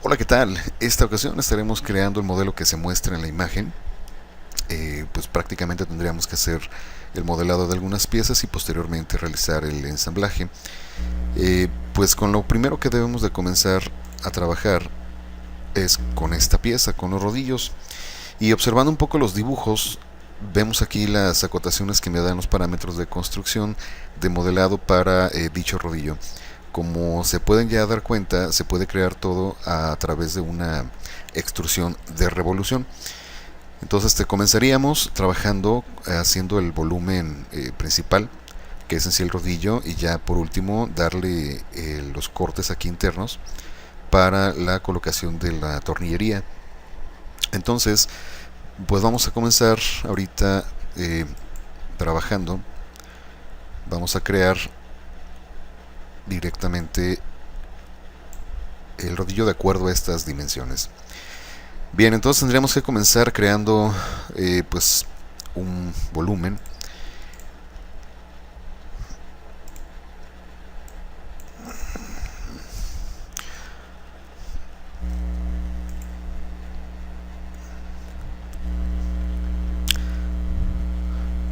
Hola, ¿qué tal? Esta ocasión estaremos creando el modelo que se muestra en la imagen. Pues prácticamente tendríamos que hacer el modelado de algunas piezas y posteriormente realizar el ensamblaje. Pues con lo primero que debemos de comenzar a trabajar es con esta pieza, con los rodillos. Y observando un poco los dibujos, vemos aquí las acotaciones que me dan los parámetros de construcción de modelado para dicho rodillo. Como se pueden ya dar cuenta, se puede crear todo a través de una extrusión de revolución. Entonces comenzaríamos trabajando haciendo el volumen principal, que es en sí el rodillo, y ya por último darle los cortes aquí internos para la colocación de la tornillería. Entonces, pues vamos a comenzar ahorita trabajando. Vamos a crear directamente el rodillo de acuerdo a estas dimensiones. Bien, entonces tendríamos que comenzar creando pues un volumen.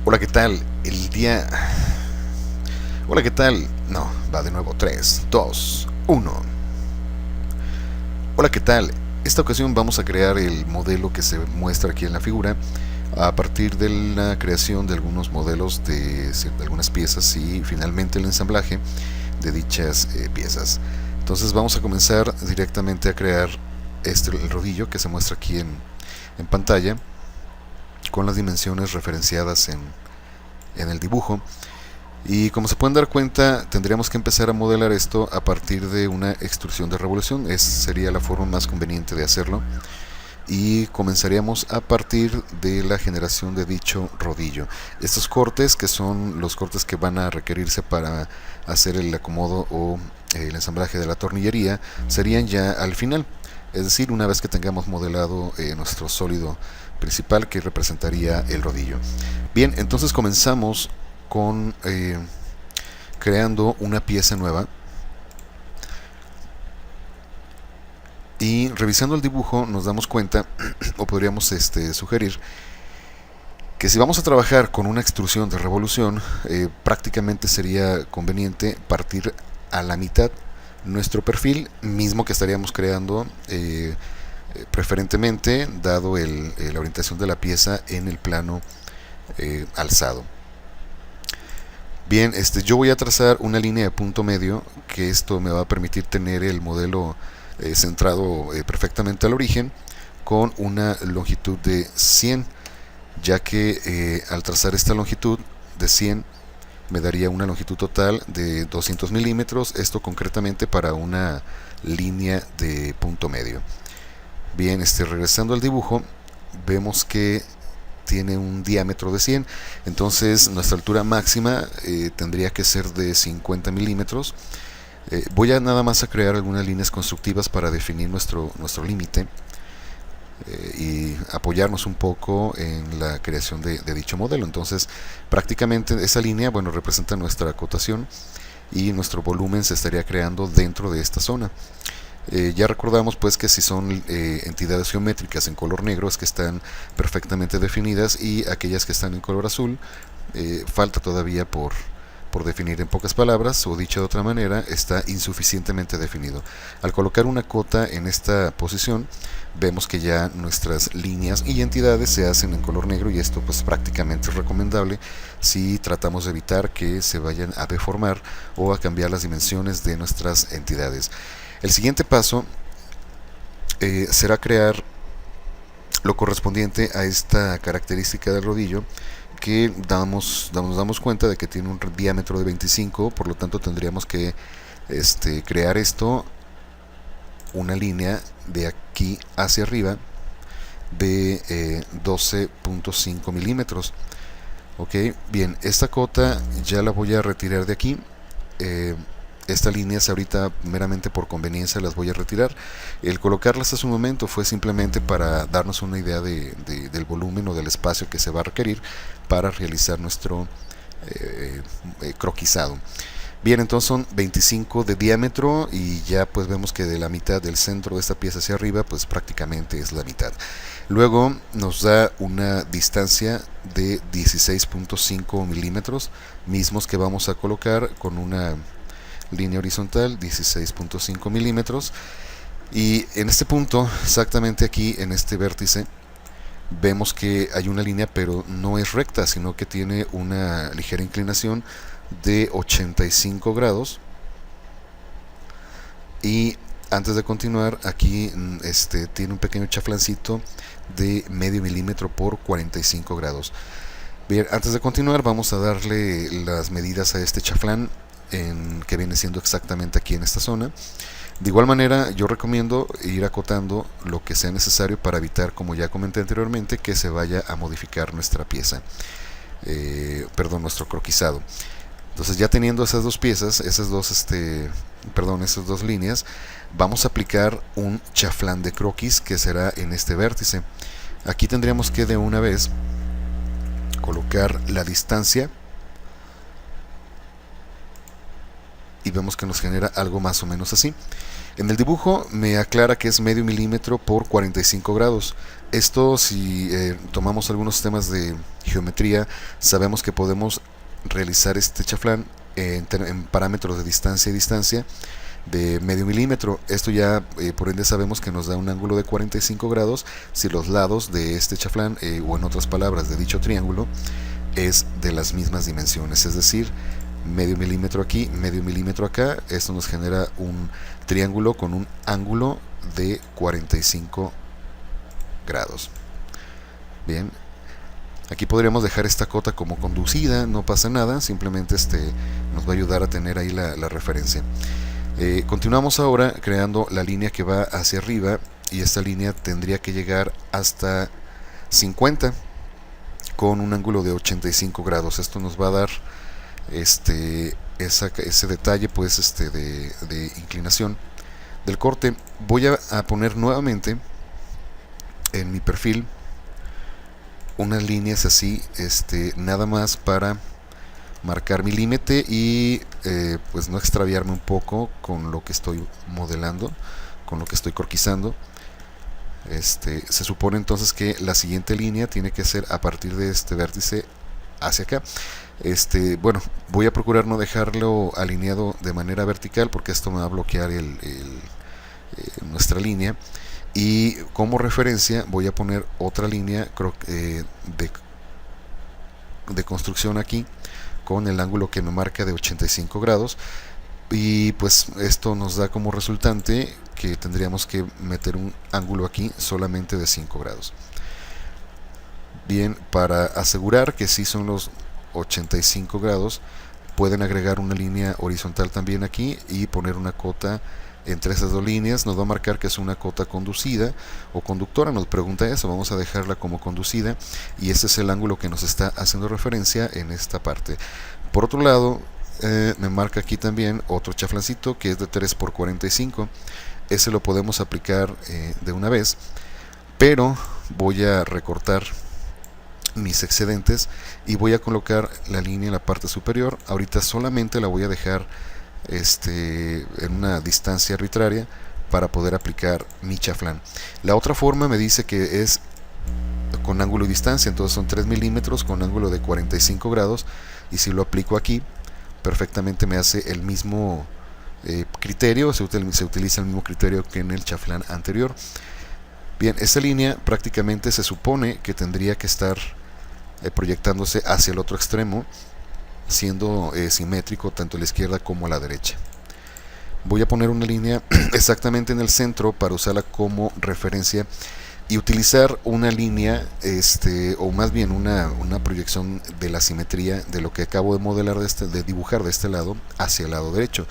Hola, ¿qué tal? Hola, ¿qué tal? No, va de nuevo. 3, 2, 1. Hola, ¿qué tal? Esta ocasión vamos a crear el modelo que se muestra aquí en la figura a partir de la creación de algunos modelos de algunas piezas y finalmente el ensamblaje de dichas piezas. Entonces vamos a comenzar directamente a crear el rodillo que se muestra aquí en pantalla con las dimensiones referenciadas en el dibujo. Y como se pueden dar cuenta, tendríamos que empezar a modelar esto a partir de una extrusión de revolución. Esa sería la forma más conveniente de hacerlo. Y comenzaríamos a partir de la generación de dicho rodillo. Estos cortes, que son los cortes que van a requerirse para hacer el acomodo o el ensamblaje de la tornillería, serían ya al final. Es decir, una vez que tengamos modelado nuestro sólido principal que representaría el rodillo. Bien, entonces comenzamos con creando una pieza nueva. Y revisando el dibujo nos damos cuenta, o podríamos sugerir, que si vamos a trabajar con una extrusión de revolución, prácticamente sería conveniente partir a la mitad nuestro perfil, mismo que estaríamos creando preferentemente, dado la orientación de la pieza en el plano alzado. Bien, yo voy a trazar una línea de punto medio, que esto me va a permitir tener el modelo centrado perfectamente al origen, con una longitud de 100, ya que al trazar esta longitud de 100 me daría una longitud total de 200 milímetros, esto concretamente para una línea de punto medio. Bien, regresando al dibujo, vemos que tiene un diámetro de 100, entonces nuestra altura máxima tendría que ser de 50 milímetros. Voy a nada más a crear algunas líneas constructivas para definir nuestro límite y apoyarnos un poco en la creación de dicho modelo. Entonces prácticamente esa línea, bueno, representa nuestra acotación y nuestro volumen se estaría creando dentro de esta zona. Ya recordamos pues que si son entidades geométricas en color negro es que están perfectamente definidas, y aquellas que están en color azul falta todavía por definir. En pocas palabras, o dicho de otra manera, está insuficientemente definido. Al colocar una cota en esta posición, vemos que ya nuestras líneas y entidades se hacen en color negro, y esto pues prácticamente es recomendable si tratamos de evitar que se vayan a deformar o a cambiar las dimensiones de nuestras entidades. El siguiente paso será crear lo correspondiente a esta característica del rodillo, que nos damos cuenta de que tiene un diámetro de 25, por lo tanto tendríamos que crear una línea de aquí hacia arriba de 12.5 milímetros. Ok, bien, esta cota ya la voy a retirar de aquí. Estas líneas ahorita meramente por conveniencia las voy a retirar. El colocarlas hace un momento fue simplemente para darnos una idea del volumen o del espacio que se va a requerir para realizar nuestro croquisado. Bien, entonces son 25 de diámetro y ya pues vemos que de la mitad del centro de esta pieza hacia arriba pues prácticamente es la mitad. Luego nos da una distancia de 16.5 milímetros, mismos que vamos a colocar con una línea horizontal, 16.5 milímetros. Y en este punto, exactamente aquí en este vértice, vemos que hay una línea pero no es recta, sino que tiene una ligera inclinación de 85 grados. Y antes de continuar, aquí tiene un pequeño chaflancito de medio milímetro por 45 grados. Bien, antes de continuar vamos a darle las medidas a este chaflán que viene siendo exactamente aquí en esta zona. De igual manera, yo recomiendo ir acotando lo que sea necesario para evitar, como ya comenté anteriormente, que se vaya a modificar nuestra pieza, nuestro croquisado. Entonces, ya teniendo esas dos piezas, esas dos líneas, vamos a aplicar un chaflán de croquis que será en este vértice. Aquí tendríamos que de una vez colocar la distancia y vemos que nos genera algo más o menos así. En el dibujo me aclara que es medio milímetro por 45 grados. Esto, si tomamos algunos temas de geometría, sabemos que podemos realizar este chaflán en parámetros de distancia y distancia de medio milímetro. Esto ya por ende sabemos que nos da un ángulo de 45 grados si los lados de este chaflán, o en otras palabras de dicho triángulo, es de las mismas dimensiones, es decir, medio milímetro aquí, medio milímetro acá. Esto nos genera un triángulo con un ángulo de 45 grados. Bien, aquí podríamos dejar esta cota como conducida, no pasa nada, simplemente nos va a ayudar a tener ahí la referencia. Continuamos ahora creando la línea que va hacia arriba, y esta línea tendría que llegar hasta 50 con un ángulo de 85 grados. Esto nos va a dar ese detalle pues de inclinación del corte. Voy a poner nuevamente en mi perfil unas líneas así, nada más para marcar mi límite y pues no extraviarme un poco con lo que estoy modelando, con lo que estoy croquisando. Se supone entonces que la siguiente línea tiene que ser a partir de este vértice hacia acá. Bueno, voy a procurar no dejarlo alineado de manera vertical porque esto me va a bloquear nuestra línea, y como referencia voy a poner otra línea de construcción aquí con el ángulo que me marca de 85 grados, y pues esto nos da como resultante que tendríamos que meter un ángulo aquí solamente de 5 grados. Bien, para asegurar que sí son los 85 grados, pueden agregar una línea horizontal también aquí y poner una cota entre esas dos líneas. Nos va a marcar que es una cota conducida o conductora, nos pregunta eso, vamos a dejarla como conducida, y este es el ángulo que nos está haciendo referencia en esta parte. Por otro lado, me marca aquí también otro chaflancito que es de 3 por 45. Ese lo podemos aplicar de una vez, pero voy a recortar mis excedentes y voy a colocar la línea en la parte superior. Ahorita solamente la voy a dejar en una distancia arbitraria para poder aplicar mi chaflán. La otra forma me dice que es con ángulo y distancia, entonces son 3 milímetros con ángulo de 45 grados, y si lo aplico aquí perfectamente me hace el mismo criterio, se utiliza el mismo criterio que en el chaflán anterior. Bien, esta línea prácticamente se supone que tendría que estar proyectándose hacia el otro extremo, siendo simétrico tanto a la izquierda como a la derecha. Voy a poner una línea exactamente en el centro para usarla como referencia y utilizar una línea, o más bien una proyección de la simetría de lo que acabo de modelar, de dibujar de este lado hacia el lado derecho.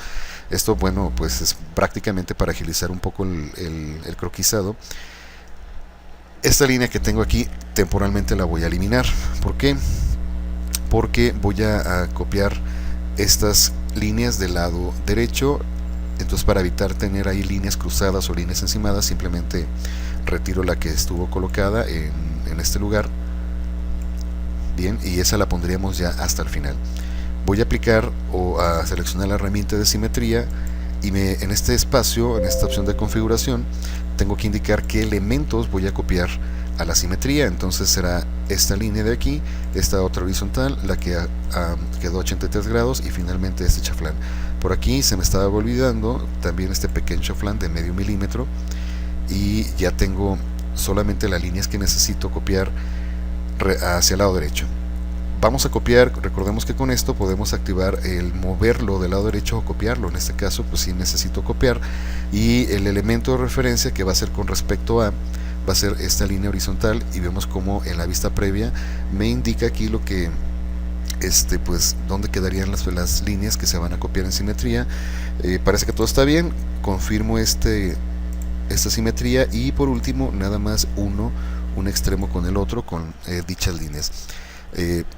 Esto, bueno, pues es prácticamente para agilizar un poco el croquisado. Esta línea que tengo aquí temporalmente la voy a eliminar. ¿Por qué? Porque voy a copiar estas líneas del lado derecho. Entonces, para evitar tener ahí líneas cruzadas o líneas encimadas, simplemente retiro la que estuvo colocada en este lugar. Bien, y esa la pondríamos ya hasta el final. voy a aplicar o a seleccionar la herramienta de simetría y en este espacio, en esta opción de configuración, tengo que indicar qué elementos voy a copiar a la simetría. Entonces será esta línea de aquí, esta otra horizontal, la que quedó 83 grados, y finalmente este chaflán. Por aquí se me estaba olvidando también este pequeño chaflán de medio milímetro, y ya tengo solamente las líneas que necesito copiar hacia el lado derecho. Vamos a copiar, recordemos que con esto podemos activar el moverlo del lado derecho o copiarlo. En este caso pues sí necesito copiar, y el elemento de referencia que va a ser con respecto a va a ser esta línea horizontal, y vemos como en la vista previa me indica aquí lo que pues dónde quedarían las líneas que se van a copiar en simetría. Parece que todo está bien, confirmo esta simetría, y por último nada más un extremo con el otro con dichas líneas.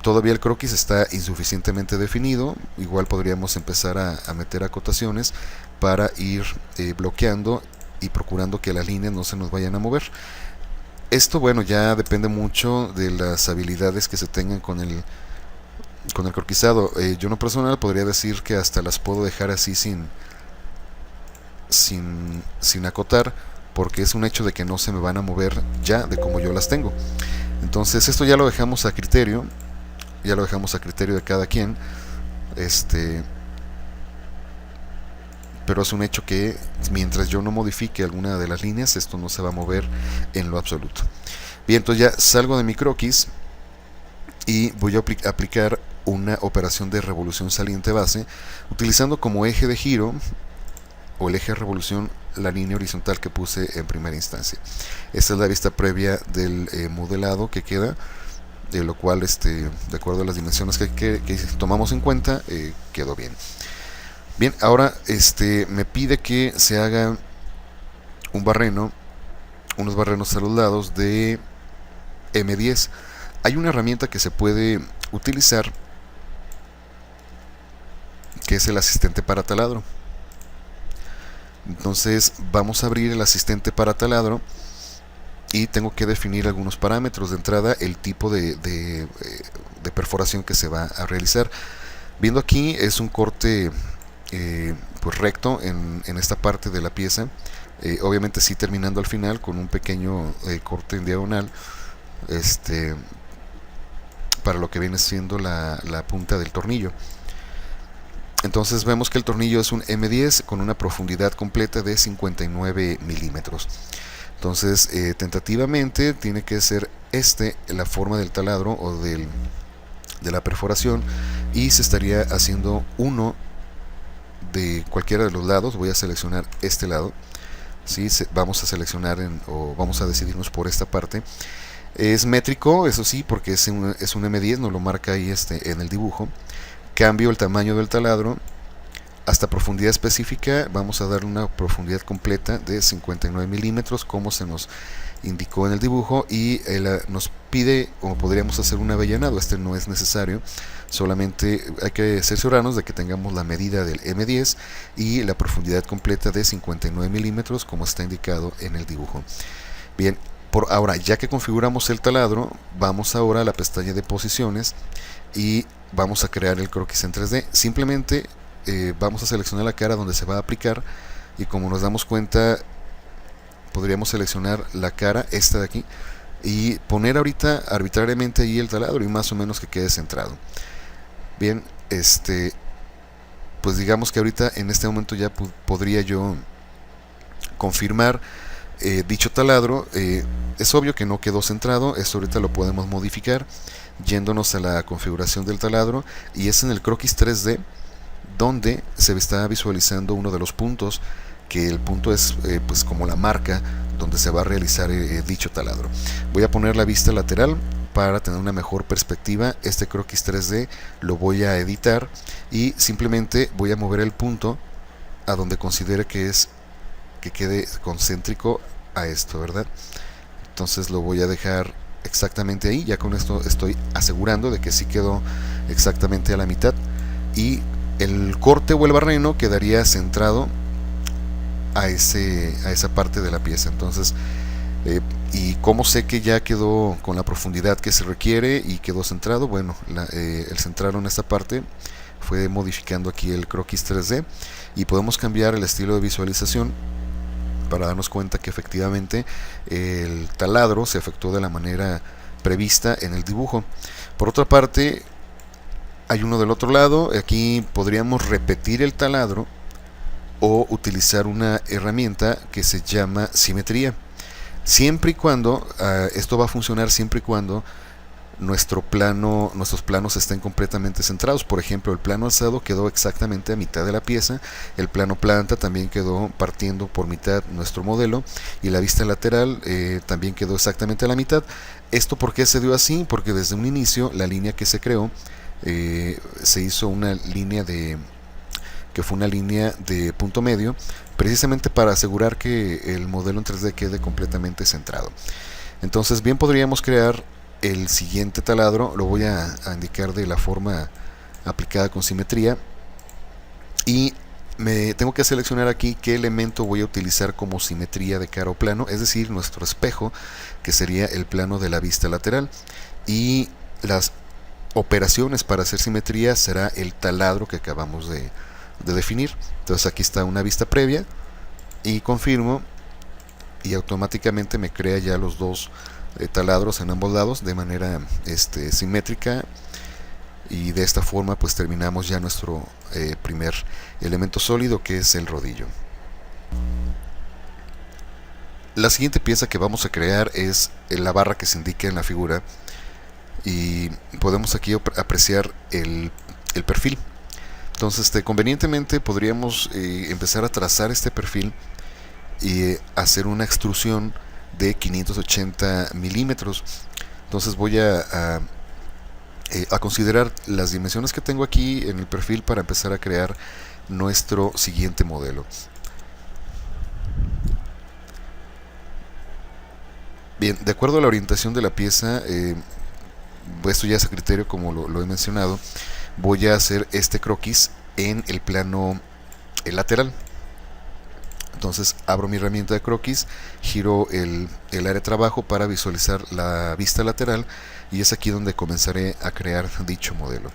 Todavía el croquis está insuficientemente definido, igual podríamos empezar a meter acotaciones para ir bloqueando y procurando que las líneas no se nos vayan a mover. Esto, bueno, ya depende mucho de las habilidades que se tengan con el croquisado. Yo en lo personal podría decir que hasta las puedo dejar así sin acotar, porque es un hecho de que no se me van a mover ya de como yo las tengo. Entonces esto ya lo dejamos a criterio, de cada quien. Pero es un hecho que mientras yo no modifique alguna de las líneas, esto no se va a mover en lo absoluto. Bien, entonces ya salgo de mi croquis y voy a aplicar una operación de revolución saliente base, utilizando como eje de giro o el eje de revolución la línea horizontal que puse en primera instancia. Esta es la vista previa del modelado que queda, de lo cual de acuerdo a las dimensiones que tomamos en cuenta, quedó bien. Bien, ahora me pide que se haga unos barrenos a los lados de M10. Hay una herramienta que se puede utilizar que es el asistente para taladro. Entonces vamos a abrir el asistente para taladro y tengo que definir algunos parámetros. De entrada, el tipo de perforación que se va a realizar. Viendo aquí, es un corte pues recto en esta parte de la pieza, obviamente sí terminando al final con un pequeño corte en diagonal para lo que viene siendo la punta del tornillo. Entonces vemos que el tornillo es un M10 con una profundidad completa de 59 milímetros. Entonces tentativamente tiene que ser la forma del taladro o de la perforación, y se estaría haciendo uno de cualquiera de los lados. Voy a seleccionar este lado, ¿sí? Vamos a seleccionar o vamos a decidirnos por esta parte. Es métrico, eso sí, porque es un M10, nos lo marca ahí en el dibujo. Cambio el tamaño del taladro hasta profundidad específica. Vamos a darle una profundidad completa de 59 milímetros como se nos indicó en el dibujo, y nos pide, como podríamos hacer un avellanado. No es necesario, solamente hay que cerciorarnos de que tengamos la medida del M10 y la profundidad completa de 59 milímetros como está indicado en el dibujo. Bien, por ahora, ya que configuramos el taladro, vamos ahora a la pestaña de posiciones y vamos a crear el croquis en 3D. Simplemente vamos a seleccionar la cara donde se va a aplicar, y como nos damos cuenta podríamos seleccionar la cara, esta de aquí, y poner ahorita arbitrariamente ahí el taladro y más o menos que quede centrado. Bien, pues digamos que ahorita en este momento ya podría yo confirmar dicho taladro. Es obvio que no quedó centrado, esto ahorita lo podemos modificar yéndonos a la configuración del taladro, y es en el croquis 3D donde se está visualizando uno de los puntos, que el punto es pues como la marca donde se va a realizar dicho taladro. Voy a poner la vista lateral para tener una mejor perspectiva. Este croquis 3D lo voy a editar y simplemente voy a mover el punto a donde considere que quede concéntrico a esto, ¿verdad? Entonces lo voy a dejar exactamente ahí. Ya con esto estoy asegurando de que sí quedó exactamente a la mitad, y el corte o el barreno quedaría centrado a esa parte de la pieza. Entonces y como sé que ya quedó con la profundidad que se requiere y quedó centrado, bueno, el centrarlo en esta parte fue modificando aquí el croquis 3D y podemos cambiar el estilo de visualización para darnos cuenta que efectivamente el taladro se efectuó de la manera prevista en el dibujo. Por otra parte, hay uno del otro lado. Aquí podríamos repetir el taladro o utilizar una herramienta que se llama simetría, siempre y cuando esto va a funcionar siempre y cuando nuestros planos estén completamente centrados. Por ejemplo, el plano alzado quedó exactamente a mitad de la pieza, el plano planta también quedó partiendo por mitad nuestro modelo, y la vista lateral también quedó exactamente a la mitad. ¿Esto por qué se dio así? Porque desde un inicio la línea que se creó se hizo una línea que fue una línea de punto medio, precisamente para asegurar que el modelo en 3D quede completamente centrado. Entonces bien podríamos crear el siguiente taladro. Lo voy a indicar de la forma aplicada con simetría, y me tengo que seleccionar aquí qué elemento voy a utilizar como simetría de cara o plano, es decir, nuestro espejo, que sería el plano de la vista lateral, y las operaciones para hacer simetría será el taladro que acabamos de definir. Entonces aquí está una vista previa y confirmo, y automáticamente me crea ya los dos taladros en ambos lados de manera simétrica, y de esta forma pues terminamos ya nuestro primer elemento sólido, que es el rodillo. La siguiente pieza que vamos a crear es la barra que se indica en la figura, y podemos aquí apreciar el perfil. Entonces convenientemente podríamos empezar a trazar este perfil y hacer una extrusión de 580 milímetros. Entonces voy a considerar las dimensiones que tengo aquí en el perfil para empezar a crear nuestro siguiente modelo. Bien, de acuerdo a la orientación de la pieza, esto ya es a criterio, como lo he mencionado, voy a hacer este croquis en el plano lateral. Entonces abro mi herramienta de croquis, giro el área de trabajo para visualizar la vista lateral, y es aquí donde comenzaré a crear dicho modelo.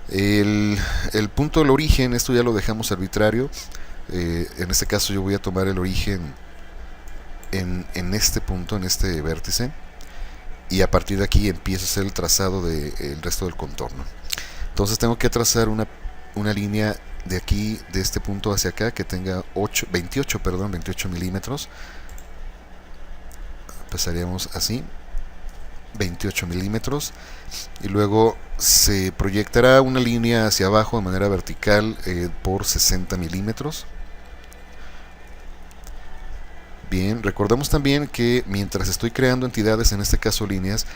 El punto del origen, esto ya lo dejamos arbitrario. En este caso yo voy a tomar el origen en este punto, en este vértice, y a partir de aquí empiezo a hacer el trazado del resto del contorno. Entonces tengo que trazar una línea de aquí, de este punto hacia acá, que tenga 28 milímetros. Empezaríamos así, 28 milímetros, y luego se proyectará una línea hacia abajo de manera vertical por 60 milímetros. Bien, recordemos también que mientras estoy creando entidades, en este caso líneas,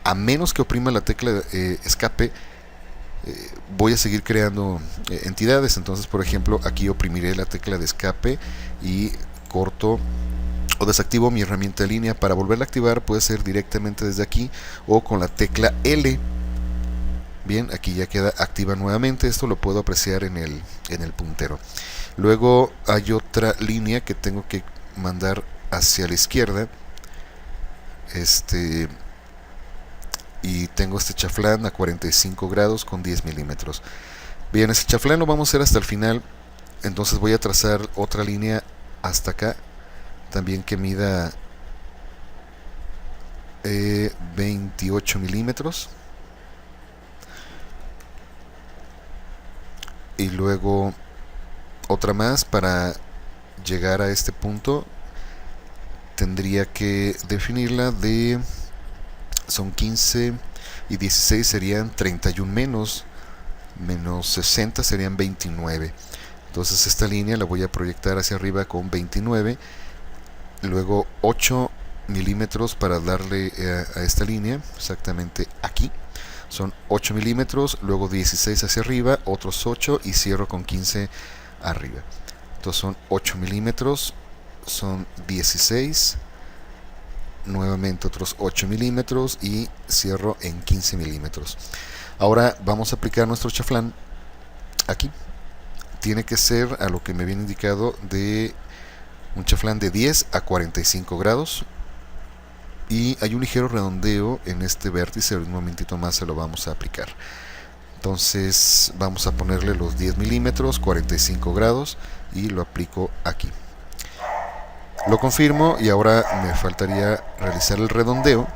a menos que oprima la tecla escape, voy a seguir creando entidades. Entonces, por ejemplo, aquí oprimiré la tecla de escape y corto o desactivo mi herramienta de línea. Para volverla a activar puede ser directamente desde aquí o con la tecla L. Bien, aquí ya queda activa nuevamente. Esto lo puedo apreciar en el puntero. Luego hay otra línea que tengo que mandar hacia la izquierda, y tengo este chaflán a 45 grados con 10 milímetros. Bien, este chaflán lo vamos a hacer hasta el final. Entonces voy a trazar otra línea hasta acá, también que mida 28 milímetros, y luego otra más. Para llegar a este punto tendría que definirla son 15 y 16 serían 31 menos 60 serían 29. Entonces esta línea la voy a proyectar hacia arriba con 29, luego 8 milímetros para darle a esta línea, exactamente aquí son 8 milímetros, luego 16 hacia arriba, otros 8, y cierro con 15 arriba. Entonces son 8 milímetros, son 16, nuevamente otros 8 milímetros, y cierro en 15 milímetros. Ahora vamos a aplicar nuestro chaflán aquí. Tiene que ser, a lo que me viene indicado, de un chaflán de 10 a 45 grados, y hay un ligero redondeo en este vértice. En un momentito más se lo vamos a aplicar. Entonces vamos a ponerle los 10 milímetros, 45 grados y lo aplico aquí. Lo confirmo y ahora me faltaría realizar el redondeo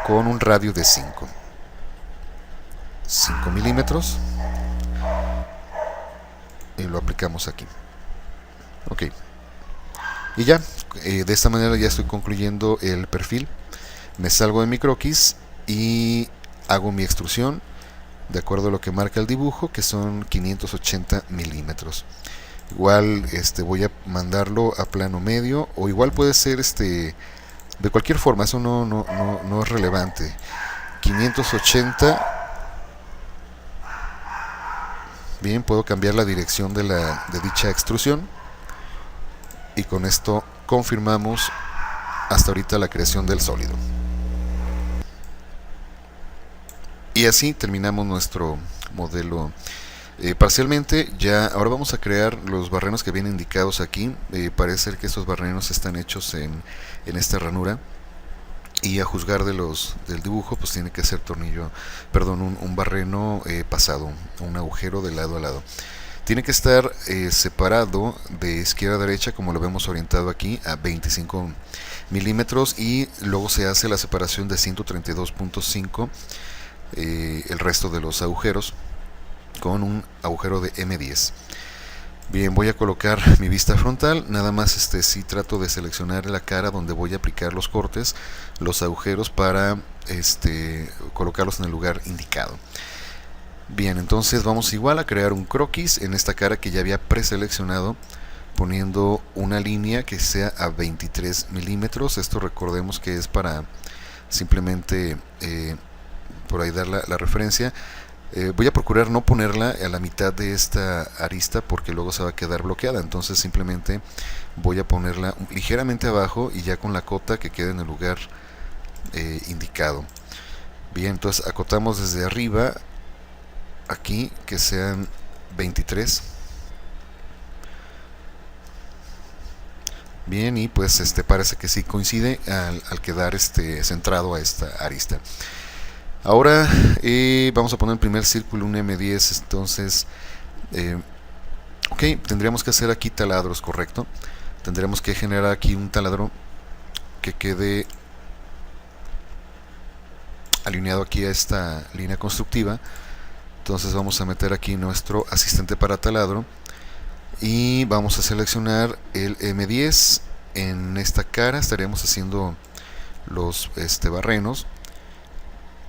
con un radio de 5 milímetros y lo aplicamos aquí. Ok. Y ya, de esta manera ya estoy concluyendo el perfil. Me salgo de mi croquis y hago mi extrusión de acuerdo a lo que marca el dibujo, que son 580 milímetros. Igual voy a mandarlo a plano medio, o igual puede ser de cualquier forma, eso no es relevante. 580. Bien, puedo cambiar la dirección de dicha extrusión y con esto confirmamos hasta ahorita la creación del sólido. Y así terminamos nuestro modelo parcialmente. Ya ahora vamos a crear los barrenos que vienen indicados aquí. Parece ser que estos barrenos están hechos en esta ranura, y a juzgar del dibujo pues tiene que ser un barreno pasado, un agujero de lado a lado. Tiene que estar separado de izquierda a derecha, como lo vemos orientado aquí, a 25 milímetros, y luego se hace la separación de 132.5 el resto de los agujeros con un agujero de M10. Bien, voy a colocar mi vista frontal. Nada más sí trato de seleccionar la cara donde voy a aplicar los cortes, los agujeros, para colocarlos en el lugar indicado. Bien, entonces vamos igual a crear un croquis en esta cara que ya había preseleccionado, poniendo una línea que sea a 23 milímetros. Esto recordemos que es para simplemente por ahí dar la referencia. Voy a procurar no ponerla a la mitad de esta arista porque luego se va a quedar bloqueada. Entonces simplemente voy a ponerla ligeramente abajo y ya con la cota que quede en el lugar indicado. Bien, entonces acotamos desde arriba aquí que sean 23. Bien, y pues parece que sí coincide al quedar centrado a esta arista. Ahora vamos a poner el primer círculo, un M10. Entonces ok, tendríamos que hacer aquí taladros, correcto. Tendremos que generar aquí un taladro que quede alineado aquí a esta línea constructiva. Entonces vamos a meter aquí nuestro asistente para taladro y vamos a seleccionar el M10. En esta cara estaríamos haciendo los barrenos.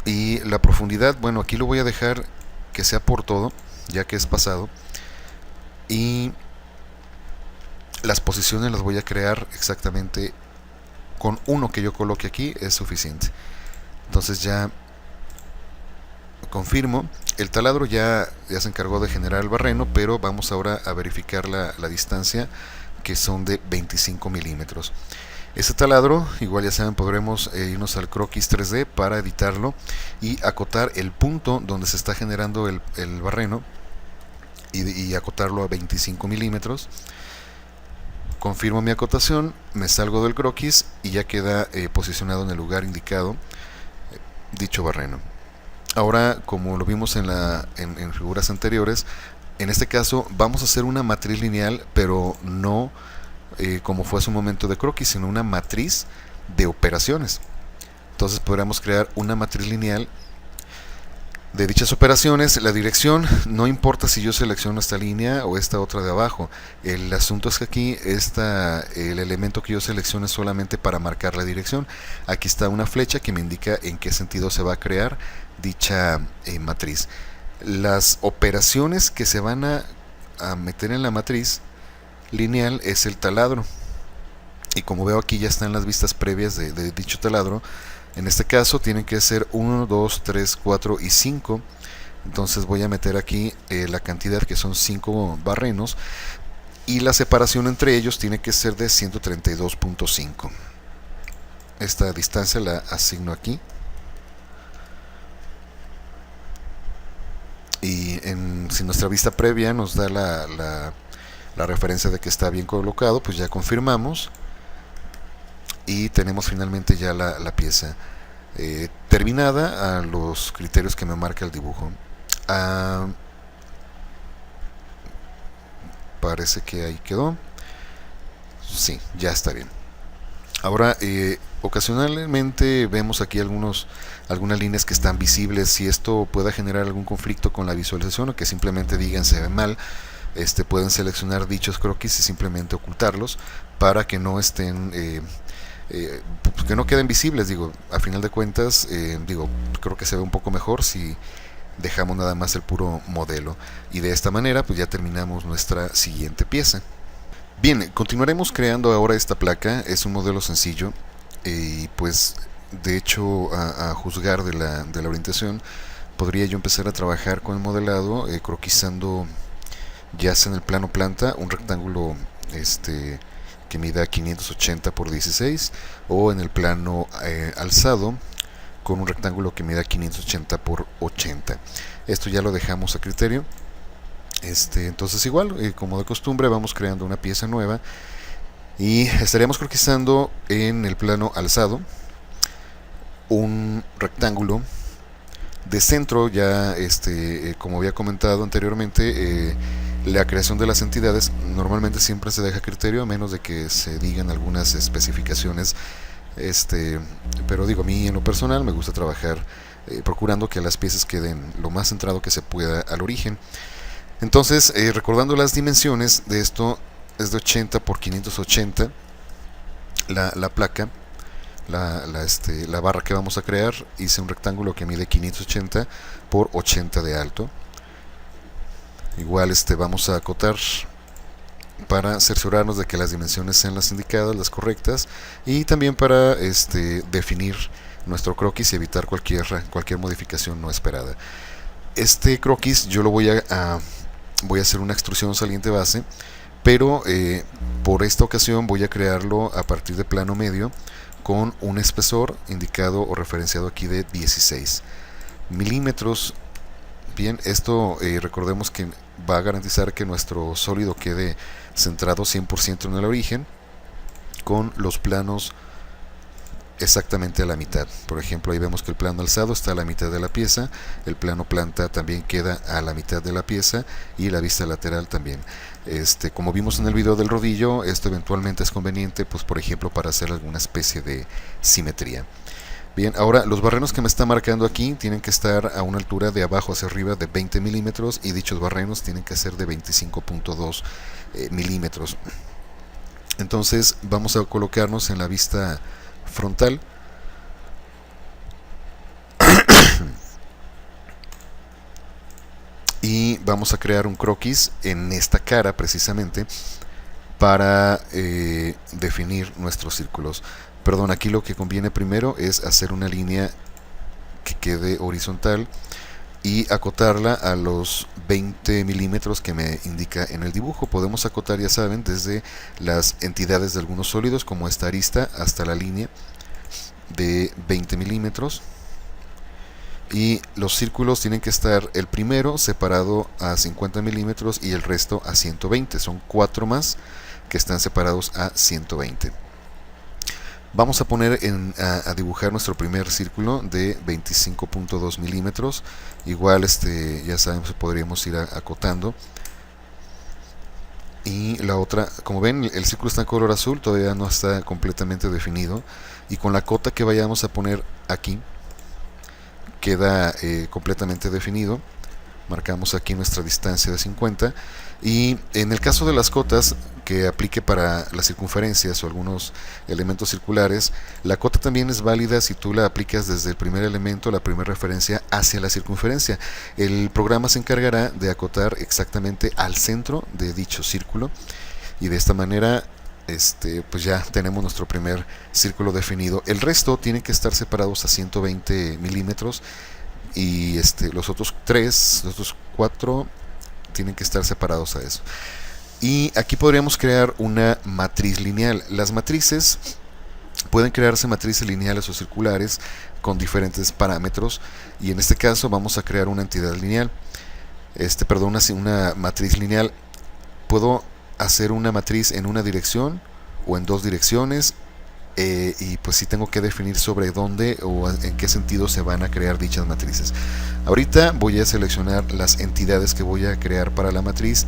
Y la profundidad, bueno, aquí lo voy a dejar que sea por todo, ya que es pasado. Y las posiciones las voy a crear exactamente con uno que yo coloque aquí, es suficiente. Entonces ya confirmo. El taladro ya se encargó de generar el barreno, pero vamos ahora a verificar la distancia, que son de 25 milímetros. Este taladro, igual ya saben, podremos irnos al croquis 3D para editarlo y acotar el punto donde se está generando el barreno y acotarlo a 25 milímetros. Confirmo mi acotación, me salgo del croquis y ya queda posicionado en el lugar indicado dicho barreno. Ahora, como lo vimos en figuras anteriores, en este caso vamos a hacer una matriz lineal, pero no como fue hace un momento de croquis, sino una matriz de operaciones. Entonces podríamos crear una matriz lineal de dichas operaciones. La dirección, no importa si yo selecciono esta línea o esta otra de abajo. El asunto es que aquí el elemento que yo selecciono es solamente para marcar la dirección. Aquí está una flecha que me indica en qué sentido se va a crear dicha matriz. Las operaciones que se van a meter en la matriz lineal es el taladro, y como veo aquí ya están las vistas previas de dicho taladro. En este caso tienen que ser 1, 2, 3, 4 y 5. Entonces voy a meter aquí la cantidad, que son 5 barrenos, y la separación entre ellos tiene que ser de 132.5. Esta distancia la asigno aquí, y si nuestra vista previa nos da la referencia de que está bien colocado, pues ya confirmamos y tenemos finalmente ya la pieza. terminada a los criterios que me marca el dibujo. Ah, parece que ahí quedó. Sí, ya está bien. Ahora, ocasionalmente vemos aquí algunas líneas que están visibles. Si esto pueda generar algún conflicto con la visualización o que simplemente digan se ve mal, pueden seleccionar dichos croquis y simplemente ocultarlos para que no estén que no queden visibles. Digo, a final de cuentas, creo que se ve un poco mejor si dejamos nada más el puro modelo, y de esta manera pues ya terminamos nuestra siguiente pieza. Bien, continuaremos creando ahora esta placa. Es un modelo sencillo y pues de hecho a juzgar de la orientación podría yo empezar a trabajar con el modelado croquisando ya sea en el plano planta un rectángulo que mida 580 por 16, o en el plano alzado con un rectángulo que mida 580 por 80. Esto ya lo dejamos a criterio. Entonces igual, como de costumbre, vamos creando una pieza nueva y estaríamos croquisando en el plano alzado un rectángulo de centro. Ya como había comentado anteriormente, la creación de las entidades normalmente siempre se deja a criterio, a menos de que se digan algunas especificaciones. Pero digo, a mí en lo personal me gusta trabajar procurando que las piezas queden lo más centrado que se pueda al origen. Entonces, recordando las dimensiones de esto, es de 80 por 580 la placa, la barra que vamos a crear. Hice un rectángulo que mide 580 por 80 de alto. Igual vamos a acotar para cerciorarnos de que las dimensiones sean las indicadas, las correctas, y también para definir nuestro croquis y evitar cualquier modificación no esperada. Este croquis yo lo voy a hacer una extrusión saliente base, pero por esta ocasión voy a crearlo a partir de plano medio con un espesor indicado o referenciado aquí de 16 milímetros. Bien, esto recordemos que va a garantizar que nuestro sólido quede centrado 100% en el origen, con los planos exactamente a la mitad. Por ejemplo, ahí vemos que el plano alzado está a la mitad de la pieza, el plano planta también queda a la mitad de la pieza, y la vista lateral también. Como vimos en el video del rodillo, esto eventualmente es conveniente, pues por ejemplo, para hacer alguna especie de simetría. Bien, ahora los barrenos que me está marcando aquí tienen que estar a una altura de abajo hacia arriba de 20 milímetros, y dichos barrenos tienen que ser de 25.2 milímetros. Entonces vamos a colocarnos en la vista frontal y vamos a crear un croquis en esta cara precisamente para definir nuestros círculos. Perdón, aquí lo que conviene primero es hacer una línea que quede horizontal y acotarla a los 20 milímetros que me indica en el dibujo. Podemos acotar, ya saben, desde las entidades de algunos sólidos como esta arista hasta la línea de 20 milímetros, y los círculos tienen que estar el primero separado a 50 milímetros y el resto a 120. Son 4 más que están separados a 120. Vamos a poner a dibujar nuestro primer círculo de 25.2 milímetros. Igual ya sabemos, podríamos ir acotando. Y la otra, como ven, el círculo está en color azul, todavía no está completamente definido, y con la cota que vayamos a poner aquí queda completamente definido. Marcamos aquí nuestra distancia de 50, y en el caso de las cotas que aplique para las circunferencias o algunos elementos circulares, la cota también es válida si tú la aplicas desde el primer elemento, la primera referencia, hacia la circunferencia. El programa se encargará de acotar exactamente al centro de dicho círculo, y de esta manera pues ya tenemos nuestro primer círculo definido. El resto tienen que estar separados a 120 milímetros, y los otros 4 tienen que estar separados a eso. Y aquí podríamos crear una matriz lineal. Las matrices pueden crearse matrices lineales o circulares con diferentes parámetros, y en este caso vamos a crear una entidad lineal. Una matriz lineal. Puedo hacer una matriz en una dirección o en dos direcciones, y pues sí tengo que definir sobre dónde o en qué sentido se van a crear dichas matrices. Ahorita voy a seleccionar las entidades que voy a crear para la matriz,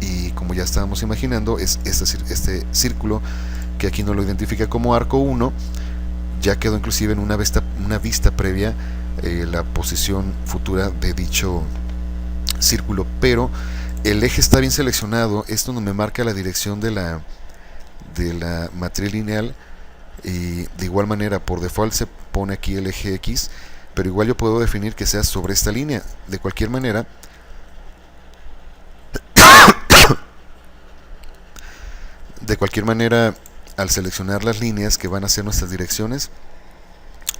y como ya estábamos imaginando, es este círculo que aquí no lo identifica como arco 1. Ya quedó inclusive en una vista previa la posición futura de dicho círculo, pero el eje está bien seleccionado. Esto no me marca la dirección de la matriz lineal, y de igual manera por default se pone aquí el eje X, pero igual yo puedo definir que sea sobre esta línea. De cualquier manera, al seleccionar las líneas que van a ser nuestras direcciones,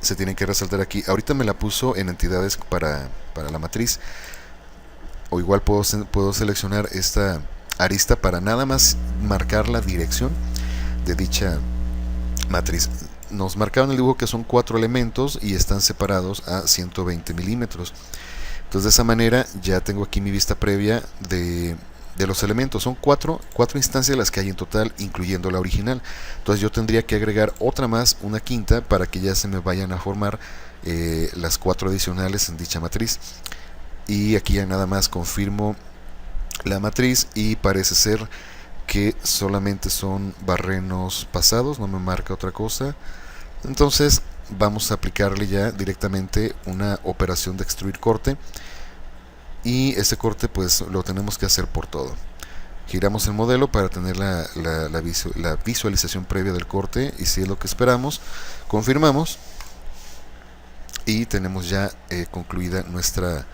se tienen que resaltar aquí. Ahorita me la puso en entidades para la matriz, o igual puedo seleccionar esta arista para nada más marcar la dirección de dicha matriz. Nos marcaron el dibujo que son 4 elementos y están separados a 120 milímetros. Entonces de esa manera ya tengo aquí mi vista previa de los elementos. Son cuatro instancias las que hay en total, incluyendo la original. Entonces yo tendría que agregar otra más, una quinta, para que ya se me vayan a formar las 4 adicionales en dicha matriz. Y aquí ya nada más confirmo la matriz y parece ser que solamente son barrenos pasados, no me marca otra cosa. Entonces vamos a aplicarle ya directamente una operación de extruir corte, y este corte pues lo tenemos que hacer por todo. Giramos el modelo para tener la visualización previa del corte, y si es lo que esperamos, confirmamos y tenemos ya concluida nuestra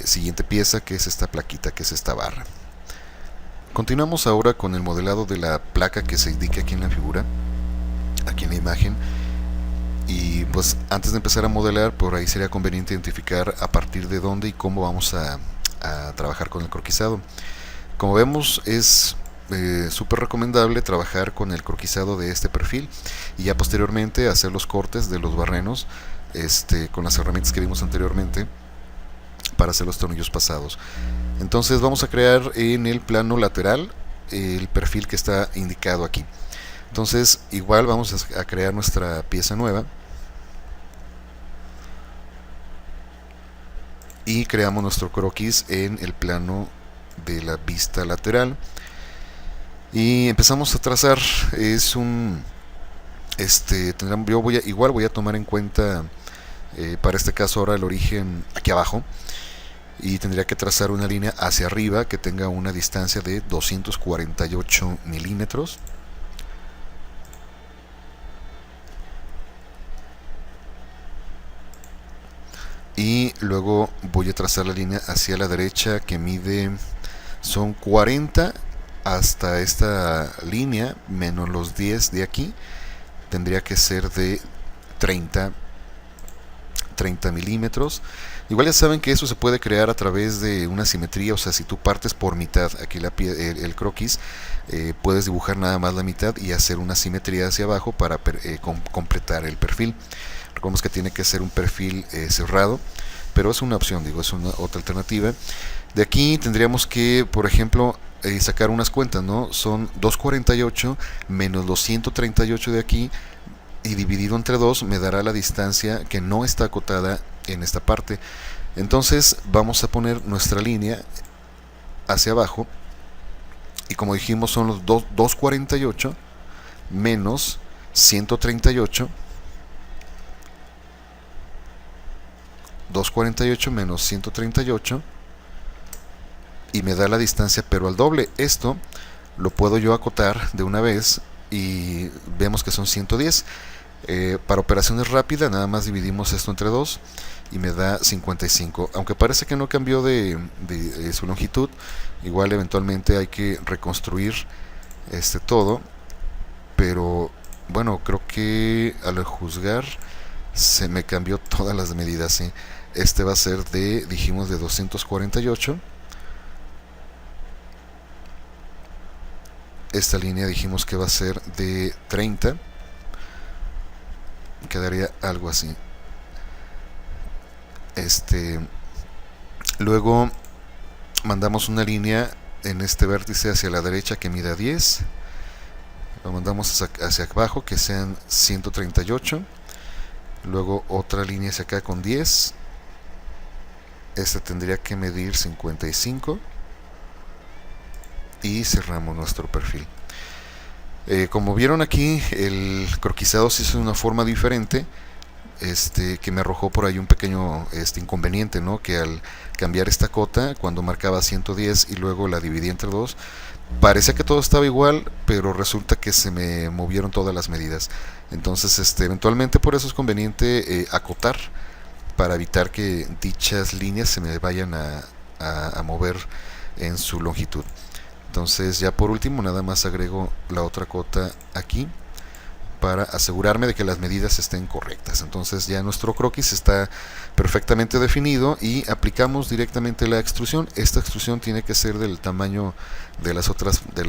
siguiente pieza, que es esta plaquita, que es esta barra. Continuamos ahora con el modelado de la placa que se indica aquí en la figura, aquí en la imagen. Y pues antes de empezar a modelar, por ahí sería conveniente identificar a partir de dónde y cómo vamos a trabajar con el croquisado. Como vemos, es súper recomendable trabajar con el croquisado de este perfil, y ya posteriormente hacer los cortes de los barrenos con las herramientas que vimos anteriormente para hacer los tornillos pasados. Entonces vamos a crear en el plano lateral el perfil que está indicado aquí. Entonces igual vamos a crear nuestra pieza nueva y creamos nuestro croquis en el plano de la vista lateral y empezamos a trazar. Es un yo voy a tomar en cuenta para este caso ahora el origen aquí abajo, y tendría que trazar una línea hacia arriba que tenga una distancia de 248 milímetros. Y luego voy a trazar la línea hacia la derecha que mide, son 40 hasta esta línea, menos los 10 de aquí, tendría que ser de 30 milímetros. Igual ya saben que eso se puede crear a través de una simetría, o sea, si tú partes por mitad aquí el croquis, puedes dibujar nada más la mitad y hacer una simetría hacia abajo para completar el perfil. Recordemos que tiene que ser un perfil cerrado, pero es una opción, es una otra alternativa. De aquí tendríamos que, por ejemplo, sacar unas cuentas, ¿no? Son 248 menos los 138 de aquí, y dividido entre 2 me dará la distancia que no está acotada en esta parte. Entonces vamos a poner nuestra línea hacia abajo, y como dijimos son los 248 menos 138, 248 menos 138, y me da la distancia pero al doble. Esto lo puedo yo acotar de una vez y vemos que son 110. Para operaciones rápidas nada más dividimos esto entre 2 y me da 55. Aunque parece que no cambió de su longitud, igual eventualmente hay que reconstruir todo, pero bueno, creo que al juzgar se me cambió todas las medidas, ¿sí? Este va a ser dijimos de 248. Esta línea dijimos que va a ser de 30. Quedaría algo así. Luego mandamos una línea en este vértice hacia la derecha que mida 10. lo mandamos hacia abajo, que sean 138. Luego otra línea hacia acá con 10. Esta tendría que medir 55. Y cerramos nuestro perfil. Como vieron aquí, el croquisado se hizo de una forma diferente, que me arrojó por ahí un pequeño inconveniente, ¿no? Que al cambiar esta cota, cuando marcaba 110 y luego la dividí entre dos, parecía que todo estaba igual, pero resulta que se me movieron todas las medidas. Entonces, eventualmente por eso es conveniente acotar, para evitar que dichas líneas se me vayan a mover en su longitud. Entonces, ya por último, nada más agrego la otra cota aquí para asegurarme de que las medidas estén correctas. Entonces ya nuestro croquis está perfectamente definido y aplicamos directamente la extrusión. Esta extrusión tiene que ser del tamaño de la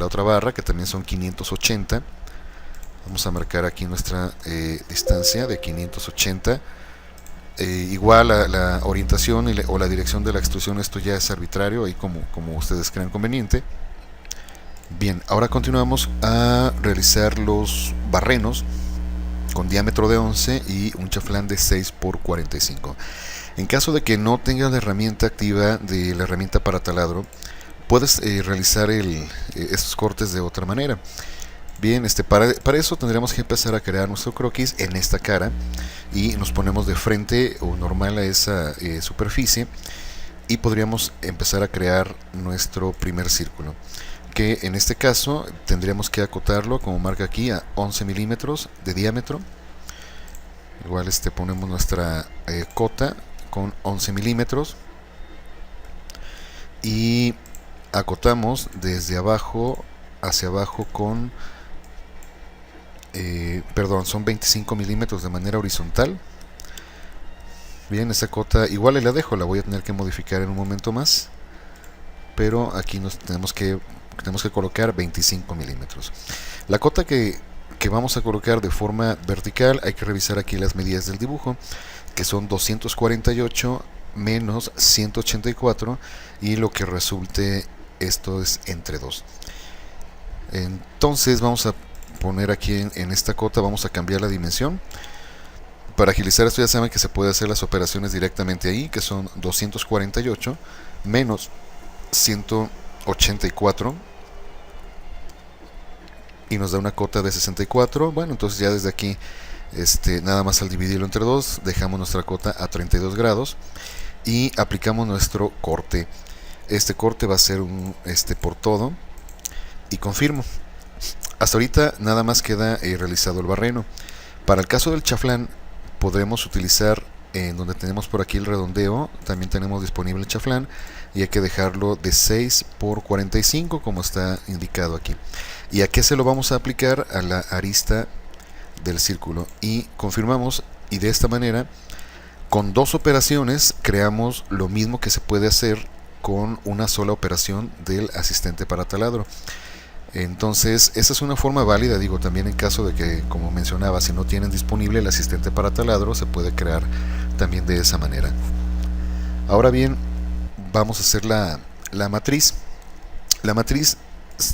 otra barra, que también son 580. Vamos a marcar aquí nuestra distancia de 580. Igual la orientación o la dirección de la extrusión, esto ya es arbitrario, ahí como ustedes crean conveniente. Bien, ahora continuamos a realizar los barrenos con diámetro de 11 y un chaflán de 6 por 45. En caso de que no tengas la herramienta activa de la herramienta para taladro, puedes realizar estos cortes de otra manera. Bien, para eso tendremos que empezar a crear nuestro croquis en esta cara, y nos ponemos de frente o normal a esa superficie, y podríamos empezar a crear nuestro primer círculo, que en este caso tendríamos que acotarlo, como marca aquí, a 11 milímetros de diámetro. Igual ponemos nuestra cota con 11 milímetros y acotamos desde abajo hacia abajo con son 25 milímetros de manera horizontal. Bien, esa cota igual la dejo, la voy a tener que modificar en un momento más, pero aquí tenemos que colocar 25 milímetros. La cota que vamos a colocar de forma vertical, hay que revisar aquí las medidas del dibujo, que son 248 menos 184, y lo que resulte esto es entre 2. Entonces vamos a poner aquí en esta cota, vamos a cambiar la dimensión. Para agilizar esto ya saben que se puede hacer las operaciones directamente ahí, que son 248 menos 184 y nos da una cota de 64. Bueno, entonces ya desde aquí nada más al dividirlo entre 2 dejamos nuestra cota a 32 grados y aplicamos nuestro corte. Este corte va a ser un por todo, y confirmo. Hasta ahorita nada más queda realizado el barreno. Para el caso del chaflán podremos utilizar, en donde tenemos por aquí el redondeo, también tenemos disponible el chaflán, y hay que dejarlo de 6 por 45 como está indicado aquí. ¿Y a qué se lo vamos a aplicar? A la arista del círculo, y confirmamos, y de esta manera con dos operaciones creamos lo mismo que se puede hacer con una sola operación del asistente para taladro. Entonces esa es una forma válida, digo, también en caso de que, como mencionaba, si no tienen disponible el asistente para taladro, se puede crear también de esa manera. Ahora bien, vamos a hacer la matriz. La matriz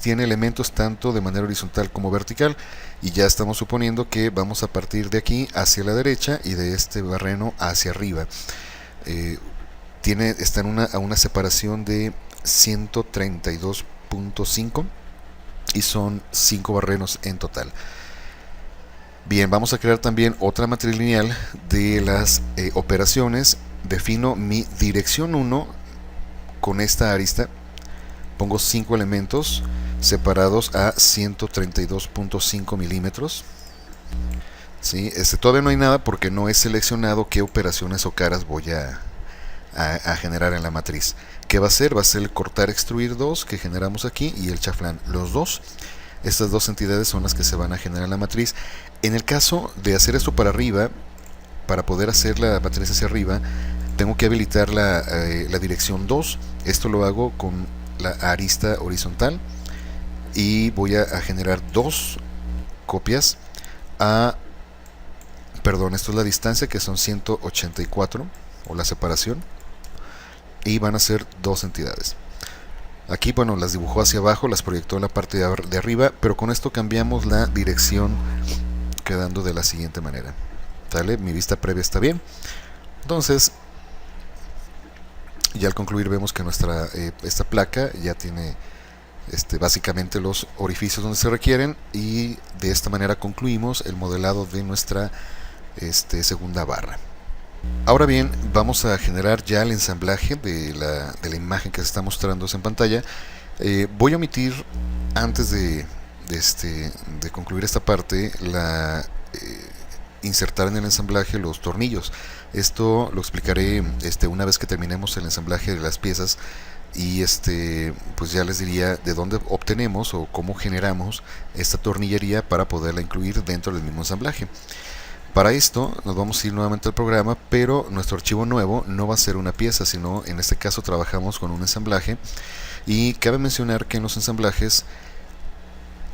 tiene elementos tanto de manera horizontal como vertical, y ya estamos suponiendo que vamos a partir de aquí hacia la derecha y de este barreno hacia arriba. Está a una separación de 132.5 y son 5 barrenos en total. Bien, vamos a crear también otra matriz lineal de las operaciones. Defino mi dirección 1 con esta arista, pongo 5 elementos separados a 132.5 milímetros. ¿Sí? Todavía no hay nada porque no he seleccionado qué operaciones o caras voy a generar en la matriz. ¿Qué va a ser? Va a ser el cortar extruir 2 que generamos aquí, y el chaflán, los dos. Estas dos entidades son las que se van a generar en la matriz. En el caso de hacer esto para arriba, para poder hacer la matriz hacia arriba, tengo que habilitar la dirección 2. Esto lo hago con la arista horizontal, y voy a generar dos copias esto es la distancia, que son 184, o la separación, y van a ser dos entidades. Aquí, bueno, las dibujó hacia abajo, las proyectó en la parte de arriba, pero con esto cambiamos la dirección, quedando de la siguiente manera. ¿Sale? Mi vista previa está bien. Entonces, ya al concluir vemos que esta placa ya tiene básicamente los orificios donde se requieren, y de esta manera concluimos el modelado de nuestra segunda barra. Ahora bien, vamos a generar ya el ensamblaje de la imagen que se está mostrando en pantalla. Voy a omitir, antes de concluir esta parte, insertar en el ensamblaje los tornillos. Esto lo explicaré una vez que terminemos el ensamblaje de las piezas, y pues ya les diría de dónde obtenemos o cómo generamos esta tornillería para poderla incluir dentro del mismo ensamblaje. Para esto nos vamos a ir nuevamente al programa, pero nuestro archivo nuevo no va a ser una pieza, sino en este caso trabajamos con un ensamblaje, y cabe mencionar que en los ensamblajes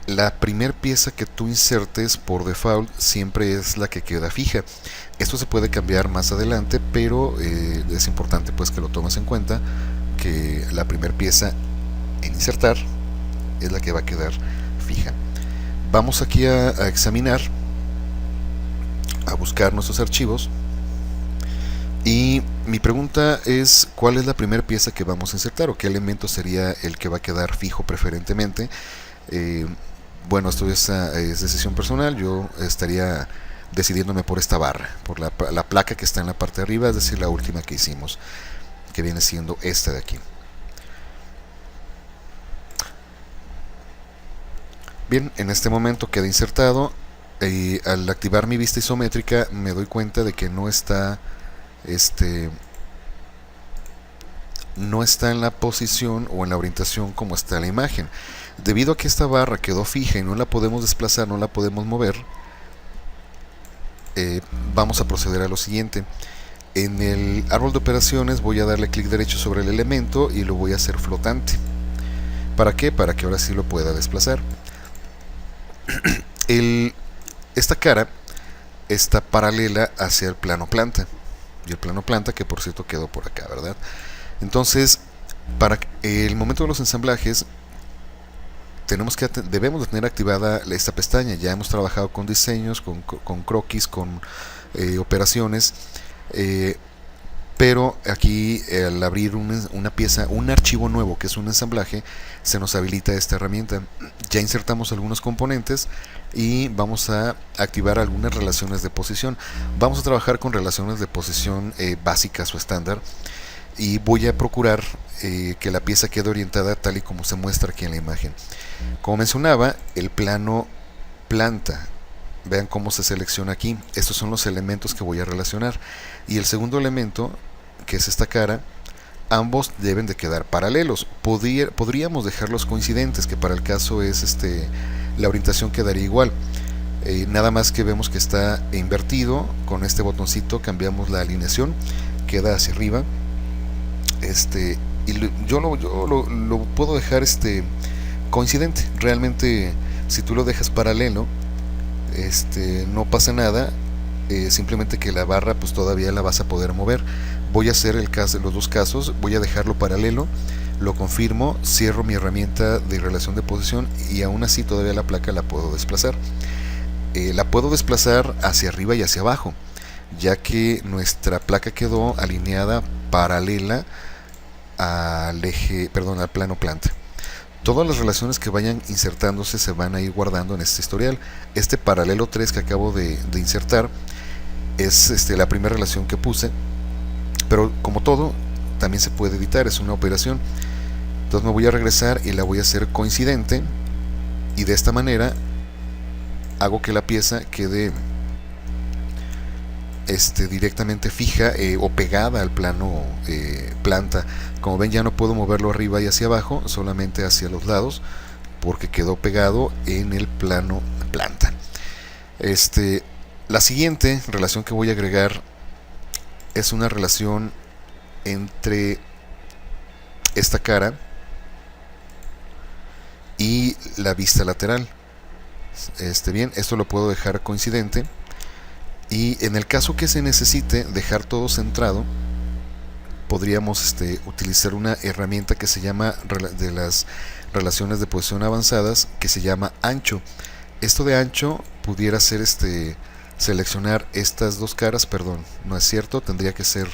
la primer pieza que tú insertes por default siempre es la que queda fija. Esto se puede cambiar más adelante, pero es importante pues que lo tomes en cuenta, que la primera pieza en insertar es la que va a quedar fija. Vamos aquí a examinar, a buscar nuestros archivos, y mi pregunta es: ¿cuál es la primera pieza que vamos a insertar, o qué elemento sería el que va a quedar fijo preferentemente? Bueno, esto es decisión personal. Yo estaría decidiéndome por esta barra, por la placa que está en la parte de arriba, es decir, la última que hicimos, que viene siendo esta de aquí. Bien, en este momento queda insertado. Al activar mi vista isométrica me doy cuenta de que no está en la posición o en la orientación como está la imagen. Debido a que esta barra quedó fija y no la podemos desplazar, no la podemos mover, vamos a proceder a lo siguiente. En el árbol de operaciones voy a darle clic derecho sobre el elemento y lo voy a hacer flotante. ¿Para qué? Para que ahora sí lo pueda desplazar. Esta cara está paralela hacia el plano planta, y el plano planta, que por cierto quedó por acá, ¿verdad? Entonces, para el momento de los ensamblajes debemos de tener activada esta pestaña. Ya hemos trabajado con diseños, con croquis, con operaciones, pero aquí al abrir una pieza, un archivo nuevo que es un ensamblaje, se nos habilita esta herramienta. Ya insertamos algunos componentes y vamos a activar algunas relaciones de posición. Vamos a trabajar con relaciones de posición básicas o estándar, y voy a procurar que la pieza quede orientada tal y como se muestra aquí en la imagen. Como mencionaba, el plano planta, vean cómo se selecciona aquí. Estos son los elementos que voy a relacionar, y el segundo elemento, que es esta cara, ambos deben de quedar paralelos. Podríamos dejarlos coincidentes, que para el caso es la orientación quedaría igual. Nada más que vemos que está invertido. Con este botoncito cambiamos la alineación, queda hacia arriba. Y yo lo puedo dejar coincidente. Realmente, si tú lo dejas paralelo, no pasa nada. Simplemente que la barra pues todavía la vas a poder mover. Voy a hacer los dos casos. Voy a dejarlo paralelo, lo confirmo, cierro mi herramienta de relación de posición, y aún así todavía la placa la puedo desplazar. La puedo desplazar hacia arriba y hacia abajo, ya que nuestra placa quedó alineada paralela al plano planta. Todas las relaciones que vayan insertándose se van a ir guardando en este historial. Este paralelo 3 que acabo de insertar es la primera relación que puse, pero como todo, también se puede editar, es una operación. Entonces me voy a regresar y la voy a hacer coincidente, y de esta manera hago que la pieza quede directamente fija o pegada al plano planta. Como ven, ya no puedo moverlo arriba y hacia abajo, solamente hacia los lados, porque quedó pegado en el plano planta. La siguiente relación que voy a agregar es una relación entre esta cara y la vista lateral. Bien, esto lo puedo dejar coincidente, y en el caso que se necesite dejar todo centrado, podríamos utilizar una herramienta que se llama de las relaciones de posición avanzadas, que se llama ancho. Esto de ancho pudiera ser seleccionar estas dos caras, perdón, no es cierto, tendría que ser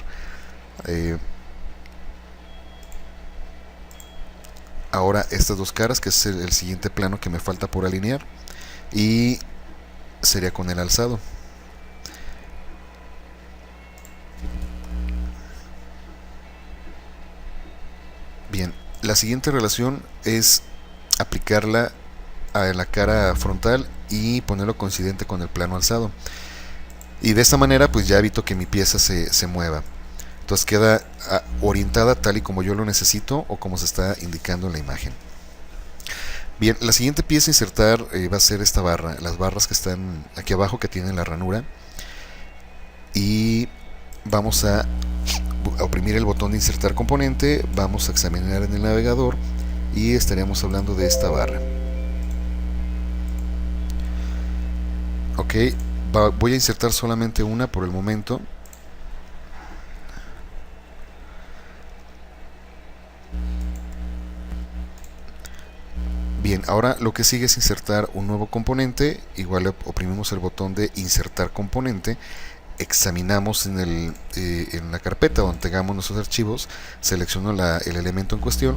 ahora estas dos caras, que es el siguiente plano que me falta por alinear, y sería con el alzado. Bien, la siguiente relación es aplicarla a la cara frontal y ponerlo coincidente con el plano alzado, y de esta manera pues ya evito que mi pieza se mueva. Entonces queda orientada tal y como yo lo necesito o como se está indicando en la imagen. Bien, la siguiente pieza a insertar va a ser esta barra, las barras que están aquí abajo, que tienen la ranura, y vamos a oprimir el botón de insertar componente, vamos a examinar en el navegador y estaríamos hablando de esta barra. Ok, voy a insertar solamente una por el momento. Bien, ahora lo que sigue es insertar un nuevo componente. Igual oprimimos el botón de insertar componente, examinamos en la carpeta donde tengamos nuestros archivos, selecciono el elemento en cuestión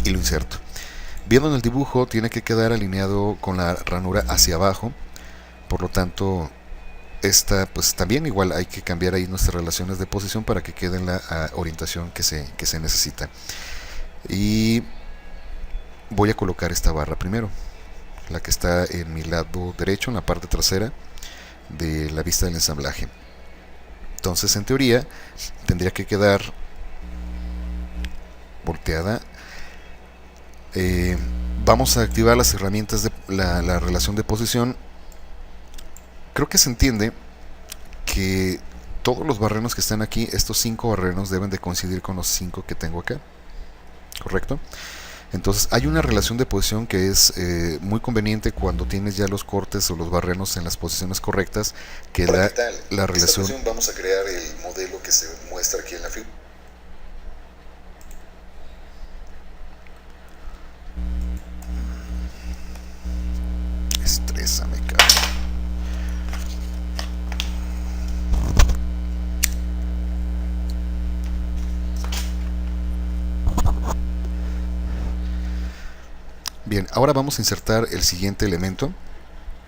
y lo inserto. Viendo en el dibujo, tiene que quedar alineado con la ranura hacia abajo, por lo tanto esta pues también igual hay que cambiar ahí nuestras relaciones de posición para que quede en la orientación que se necesita. Y voy a colocar esta barra primero, la que está en mi lado derecho, en la parte trasera de la vista del ensamblaje. Entonces en teoría tendría que quedar volteada. Vamos a activar las herramientas de la relación de posición. Creo que se entiende que todos los barrenos que están aquí, estos 5 barrenos, deben de coincidir con los 5 que tengo acá, ¿correcto? Entonces hay una relación de posición que es muy conveniente cuando tienes ya los cortes o los barrenos en las posiciones correctas, que da la relación. Vamos a crear el modelo que se muestra aquí en la figura. Estrésame, cabrón. Bien, ahora vamos a insertar el siguiente elemento,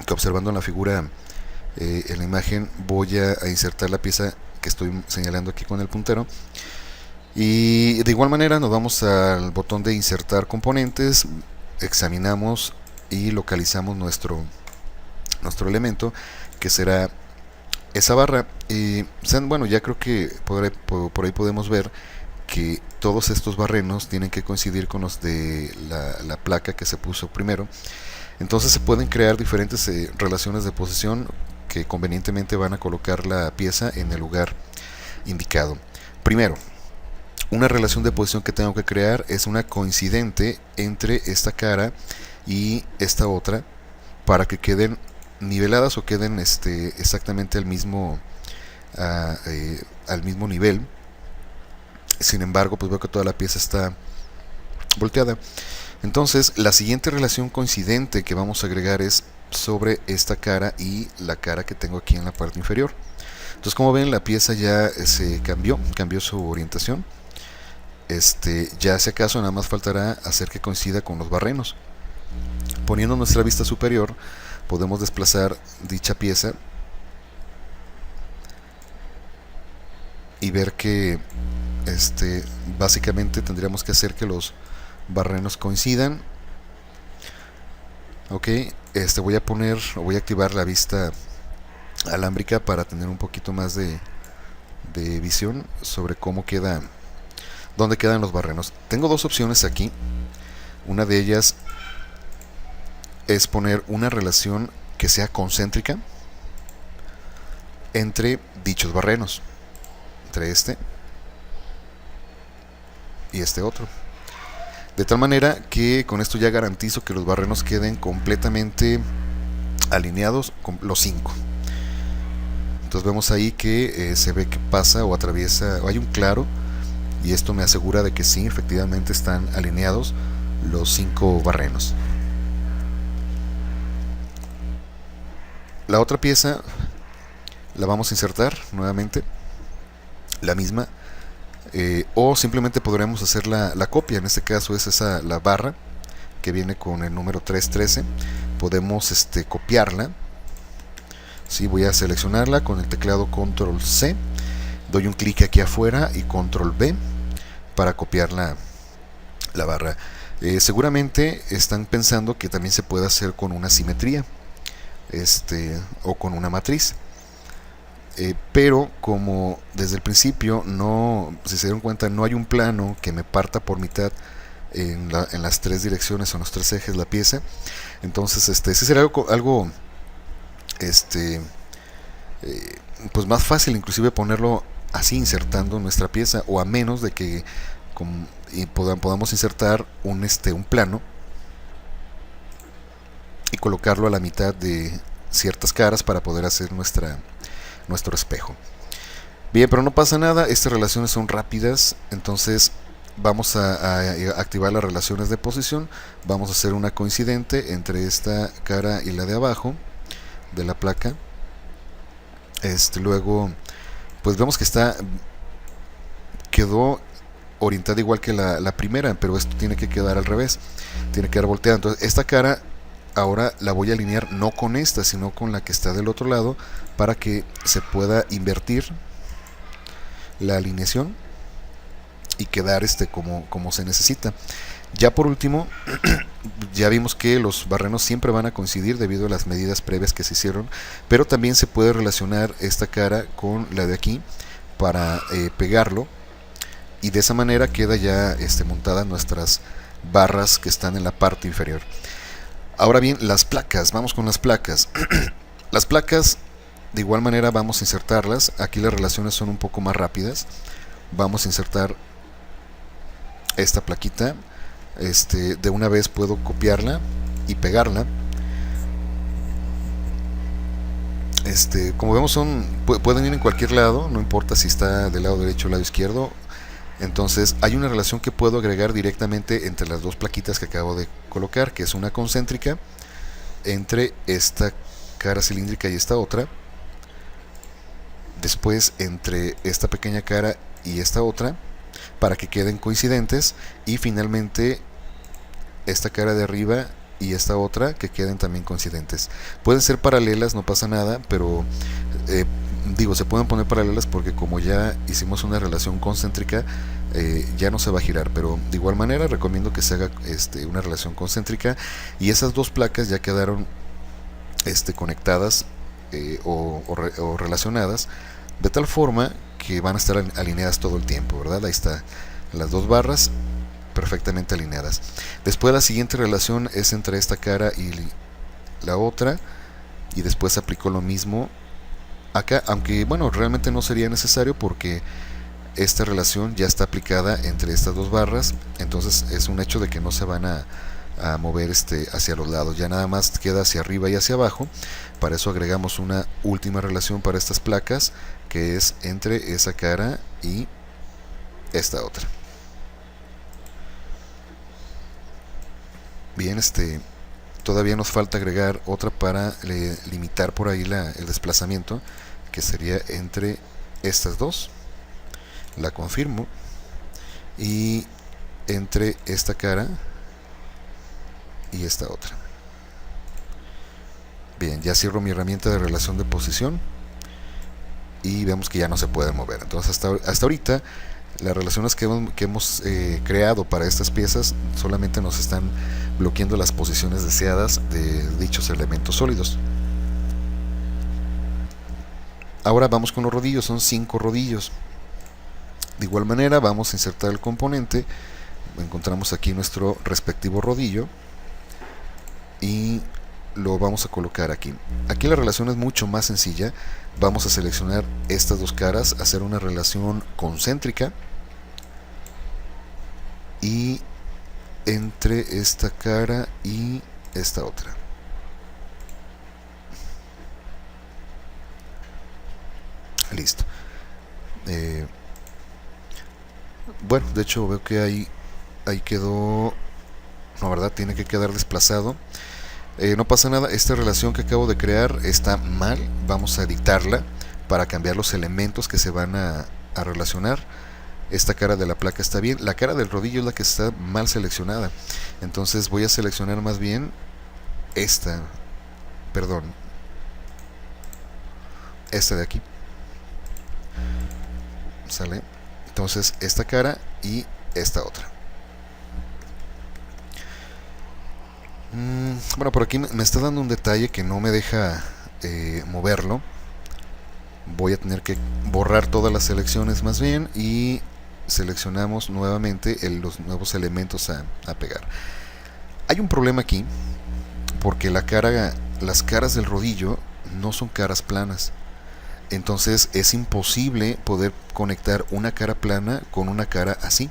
que observando en la figura, en la imagen, voy a insertar la pieza que estoy señalando aquí con el puntero. Y de igual manera nos vamos al botón de insertar componentes, examinamos y localizamos nuestro elemento, que será esa barra. Y bueno, ya creo que por ahí podemos ver que todos estos barrenos tienen que coincidir con los de la placa que se puso primero. Entonces se pueden crear diferentes relaciones de posición que convenientemente van a colocar la pieza en el lugar indicado. Primero, una relación de posición que tengo que crear es una coincidente entre esta cara y esta otra, para que queden niveladas o queden exactamente al mismo nivel. Sin embargo, pues veo que toda la pieza está volteada. Entonces la siguiente relación coincidente que vamos a agregar es sobre esta cara y la cara que tengo aquí en la parte inferior. Entonces, como ven, la pieza ya se cambió su orientación. Ya si acaso nada más faltará hacer que coincida con los barrenos. Poniendo nuestra vista superior, podemos desplazar dicha pieza y ver que básicamente tendríamos que hacer que los barrenos coincidan. Ok, voy a activar la vista alámbrica para tener un poquito más de visión sobre dónde quedan los barrenos. Tengo dos opciones aquí. Una de ellas es poner una relación que sea concéntrica entre dichos barrenos, entre este y este otro, de tal manera que con esto ya garantizo que los barrenos queden completamente alineados con los 5. Entonces Entonces vemos ahí que se ve que pasa o atraviesa, o hay un claro, y esto me asegura de que sí, efectivamente están alineados los 5 barrenos. La otra pieza la vamos a insertar nuevamente, la misma, o simplemente podremos hacer la copia. En este caso es esa la barra que viene con el número 313. Podemos copiarla. ¿Sí? Voy a seleccionarla con el teclado control C, doy un clic aquí afuera y control V para copiar la barra. Seguramente están pensando que también se puede hacer con una simetría, o con una matriz. Pero como desde el principio no, si se dieron cuenta, no hay un plano que me parta por mitad en las 3 direcciones o en los 3 ejes la pieza, entonces sí será algo pues más fácil inclusive ponerlo así, insertando nuestra pieza, o a menos de que podamos insertar un plano y colocarlo a la mitad de ciertas caras para poder hacer nuestro espejo. Bien, pero no pasa nada, estas relaciones son rápidas, entonces vamos a activar las relaciones de posición. Vamos a hacer una coincidente entre esta cara y la de abajo de la placa. Luego pues vemos que quedó orientada igual que la primera, pero esto tiene que quedar al revés, tiene que quedar volteada. Entonces esta cara ahora la voy a alinear no con esta, sino con la que está del otro lado, para que se pueda invertir la alineación y quedar como se necesita. Ya por último, ya vimos que los barrenos siempre van a coincidir debido a las medidas previas que se hicieron, pero también se puede relacionar esta cara con la de aquí para pegarlo, y de esa manera queda ya montadas nuestras barras que están en la parte inferior. Ahora bien, las placas, vamos con las placas. Las placas, de igual manera, vamos a insertarlas. Aquí las relaciones son un poco más rápidas. Vamos a insertar esta plaquita. De una vez puedo copiarla y pegarla. Como vemos, pueden ir en cualquier lado, no importa si está del lado derecho o lado izquierdo. Entonces hay una relación que puedo agregar directamente entre las dos plaquitas que acabo de colocar, que es una concéntrica entre esta cara cilíndrica y esta otra, después entre esta pequeña cara y esta otra, para que queden coincidentes, y finalmente esta cara de arriba y esta otra que queden también coincidentes. Pueden ser paralelas, no pasa nada, pero se pueden poner paralelas porque como ya hicimos una relación concéntrica, ya no se va a girar, pero de igual manera recomiendo que se haga una relación concéntrica, y esas dos placas ya quedaron conectadas o relacionadas de tal forma que van a estar alineadas todo el tiempo, ¿verdad? Ahí está, las dos barras perfectamente alineadas. Después la siguiente relación es entre esta cara y la otra, y después aplico lo mismo acá, aunque bueno, realmente no sería necesario porque esta relación ya está aplicada entre estas dos barras, entonces es un hecho de que no se van a mover hacia los lados, ya nada más queda hacia arriba y hacia abajo. Para eso agregamos una última relación para estas placas, que es entre esa cara y esta otra. Bien, todavía nos falta agregar otra para limitar por ahí el desplazamiento, que sería entre estas dos. La confirmo, y entre esta cara y esta otra. Bien, ya cierro mi herramienta de relación de posición y vemos que ya no se puede mover. Entonces hasta ahorita las relaciones que hemos creado para estas piezas solamente nos están bloqueando las posiciones deseadas de dichos elementos sólidos. Ahora vamos con los rodillos, son 5 rodillos. De igual manera vamos a insertar el componente, encontramos aquí nuestro respectivo rodillo y lo vamos a colocar aquí. Aquí la relación es mucho más sencilla. Vamos a seleccionar estas dos caras, hacer una relación concéntrica, y entre esta cara y esta otra. Listo. Bueno, de hecho veo que ahí quedó. No, ¿verdad? Tiene que quedar desplazado. No pasa nada, esta relación que acabo de crear está mal. Vamos a editarla para cambiar los elementos que se van a relacionar. Esta cara de la placa está bien, la cara del rodillo es la que está mal seleccionada. Entonces voy a seleccionar más bien esta, perdón, esta de aquí. ¿Sale? Entonces esta cara y esta otra. Bueno, por aquí me está dando un detalle que no me deja moverlo. Voy a tener que borrar todas las selecciones más bien y seleccionamos nuevamente los nuevos elementos a pegar. Hay un problema aquí porque las caras del rodillo no son caras planas. Entonces es imposible poder conectar una cara plana con una cara así.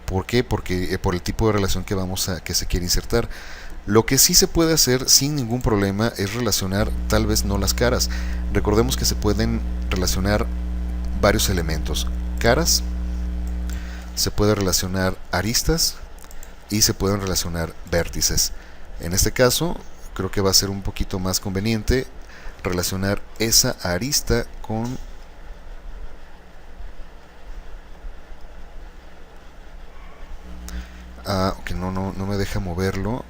¿Por qué? Porque por el tipo de relación que se quiere insertar. Lo que sí se puede hacer sin ningún problema es relacionar tal vez no las caras. Recordemos que se pueden relacionar varios elementos. Caras, se puede relacionar aristas y se pueden relacionar vértices. En este caso, creo que va a ser un poquito más conveniente relacionar esa arista con que no me deja moverlo.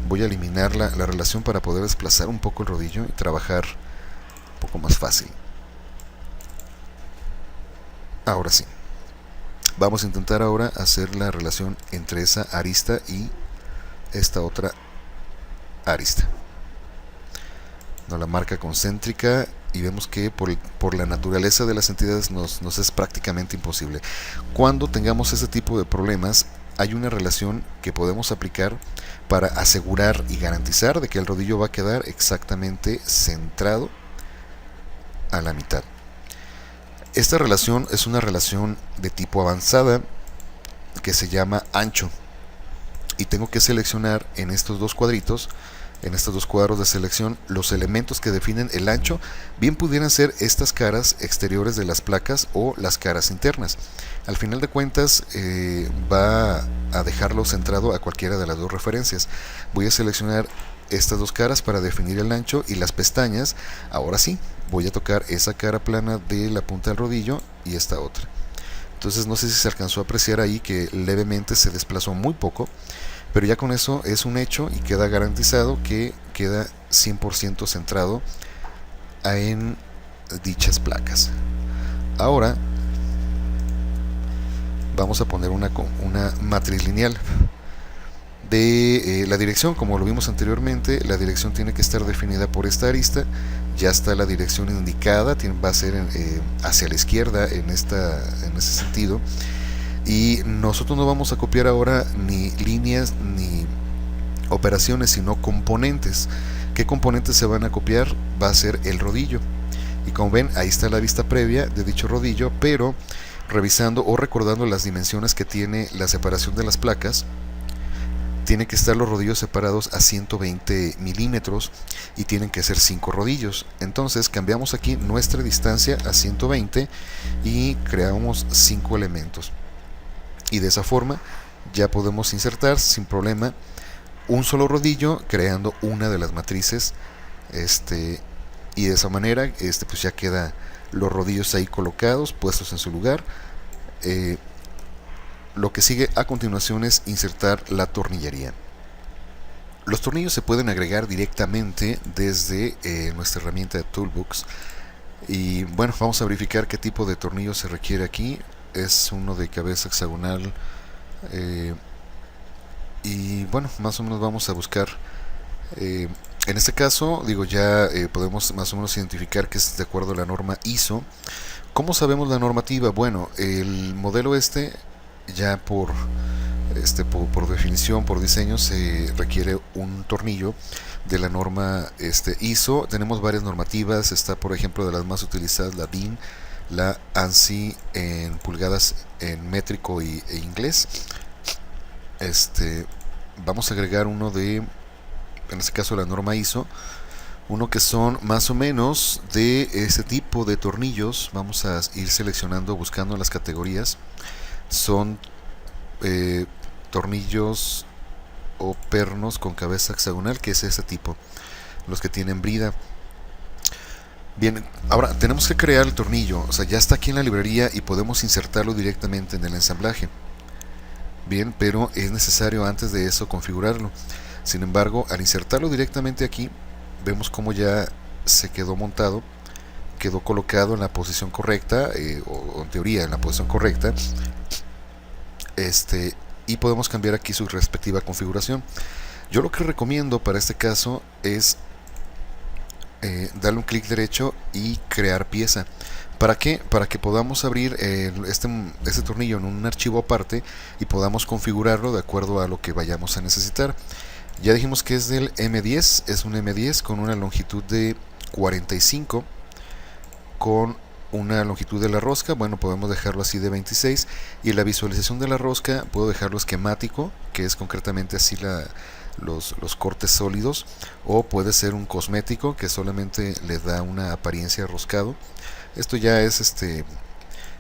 Voy a eliminar la relación para poder desplazar un poco el rodillo y trabajar un poco más fácil. Ahora sí. Vamos a intentar ahora hacer la relación entre esa arista y esta otra arista. La marca concéntrica y vemos que por la naturaleza de las entidades nos es prácticamente imposible. Cuando tengamos ese tipo de problemas, hay una relación que podemos aplicar para asegurar y garantizar de que el rodillo va a quedar exactamente centrado a la mitad. Esta relación es una relación de tipo avanzada que se llama ancho y tengo que seleccionar en estos dos cuadritos, en estos dos cuadros de selección, los elementos que definen el ancho. Bien pudieran ser estas caras exteriores de las placas o las caras internas. Al final de cuentas va a dejarlo centrado a cualquiera de las dos referencias. Voy a seleccionar estas dos caras para definir el ancho y las pestañas. Ahora sí, voy a tocar esa cara plana de la punta del rodillo y esta otra. Entonces no sé si se alcanzó a apreciar ahí que levemente se desplazó muy poco, pero ya con eso es un hecho y queda garantizado que queda 100% centrado en dichas placas. Ahora vamos a poner una matriz lineal de la dirección. Como lo vimos anteriormente, la dirección tiene que estar definida por esta arista. Ya está la dirección indicada, va a ser hacia la izquierda en ese sentido. Y nosotros no vamos a copiar ahora ni líneas ni operaciones, sino componentes. ¿Qué componentes se van a copiar? Va a ser el rodillo. Y como ven, ahí está la vista previa de dicho rodillo, pero revisando o recordando las dimensiones que tiene la separación de las placas, tienen que estar los rodillos separados a 120 milímetros y tienen que ser 5 rodillos. Entonces cambiamos aquí nuestra distancia a 120 y creamos 5 elementos. Y de esa forma ya podemos insertar sin problema un solo rodillo creando una de las matrices. Y de esa manera pues ya queda los rodillos ahí colocados, puestos en su lugar. Lo que sigue a continuación es insertar la tornillería. Los tornillos se pueden agregar directamente desde nuestra herramienta de Toolbox. Y bueno, vamos a verificar qué tipo de tornillo se requiere aquí. Es uno de cabeza hexagonal. Y bueno, más o menos vamos a buscar. En este caso, ya podemos más o menos identificar que es de acuerdo a la norma ISO. ¿Cómo sabemos la normativa? Bueno, el modelo ya por definición, por diseño, se requiere un tornillo de la norma ISO. Tenemos varias normativas. Está, por ejemplo, de las más utilizadas, la DIN, la ANSI en pulgadas en métrico e inglés. Vamos a agregar uno en este caso la norma ISO uno que son más o menos de ese tipo de tornillos. Vamos a ir seleccionando, buscando las categorías. Son tornillos o pernos con cabeza hexagonal, que es ese tipo, los que tienen brida. Bien, ahora tenemos que crear el tornillo, o sea, ya está aquí en la librería y podemos insertarlo directamente en el ensamblaje. Bien, pero es necesario antes de eso configurarlo. Sin embargo, al insertarlo directamente aquí, vemos cómo ya se quedó montado, quedó colocado en la posición correcta, o en teoría en la posición correcta, y podemos cambiar aquí su respectiva configuración. Yo lo que recomiendo para este caso es darle un clic derecho y crear pieza. ¿Para qué? Para que podamos abrir este tornillo en un archivo aparte y podamos configurarlo de acuerdo a lo que vayamos a necesitar. Ya dijimos que es del M10, es un M10 con una longitud de 45, con una longitud de la rosca, bueno, podemos dejarlo así de 26, y la visualización de la rosca puedo dejarlo esquemático, que es concretamente así los cortes sólidos, o puede ser un cosmético que solamente le da una apariencia roscado. Esto ya es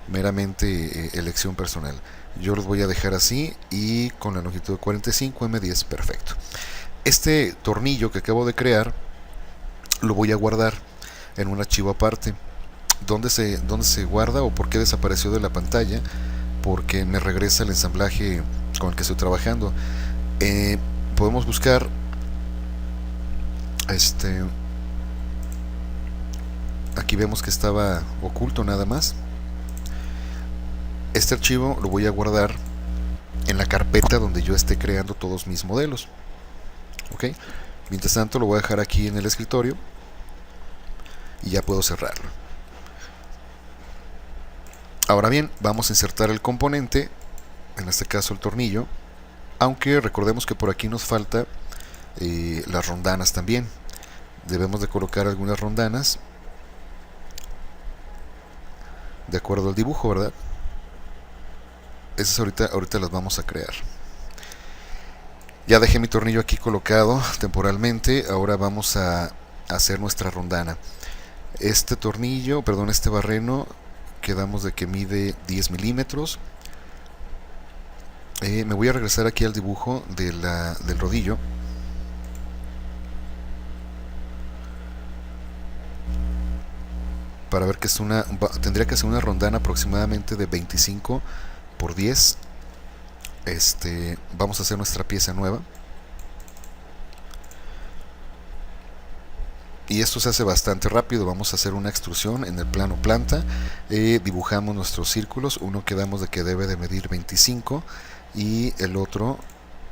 meramente elección personal. Yo los voy a dejar así y con la longitud de 45 M10, perfecto. Este tornillo que acabo de crear lo voy a guardar en un archivo aparte. ¿Dónde se guarda o por qué desapareció de la pantalla? Porque me regresa el ensamblaje con el que estoy trabajando. Podemos buscar aquí vemos que estaba oculto nada más. Este archivo lo voy a guardar en la carpeta donde yo esté creando todos mis modelos. Ok, mientras tanto lo voy a dejar aquí en el escritorio y ya puedo cerrarlo. Ahora bien, vamos a insertar el componente, en este caso el tornillo, aunque recordemos que por aquí nos falta las rondanas también. Debemos de colocar algunas rondanas de acuerdo al dibujo, ¿verdad? Esas ahorita las vamos a crear. Ya dejé mi tornillo aquí colocado temporalmente. Ahora vamos a hacer nuestra rondana. Este tornillo, perdón, este barreno, quedamos de que mide 10 milímetros. Me voy a regresar aquí al dibujo del rodillo. Para ver que tendría que ser una rondana aproximadamente de 25 por 10. Vamos a hacer nuestra pieza nueva. Y esto se hace bastante rápido. Vamos a hacer una extrusión en el plano planta. Dibujamos nuestros círculos. Uno quedamos de que debe de medir 25 y el otro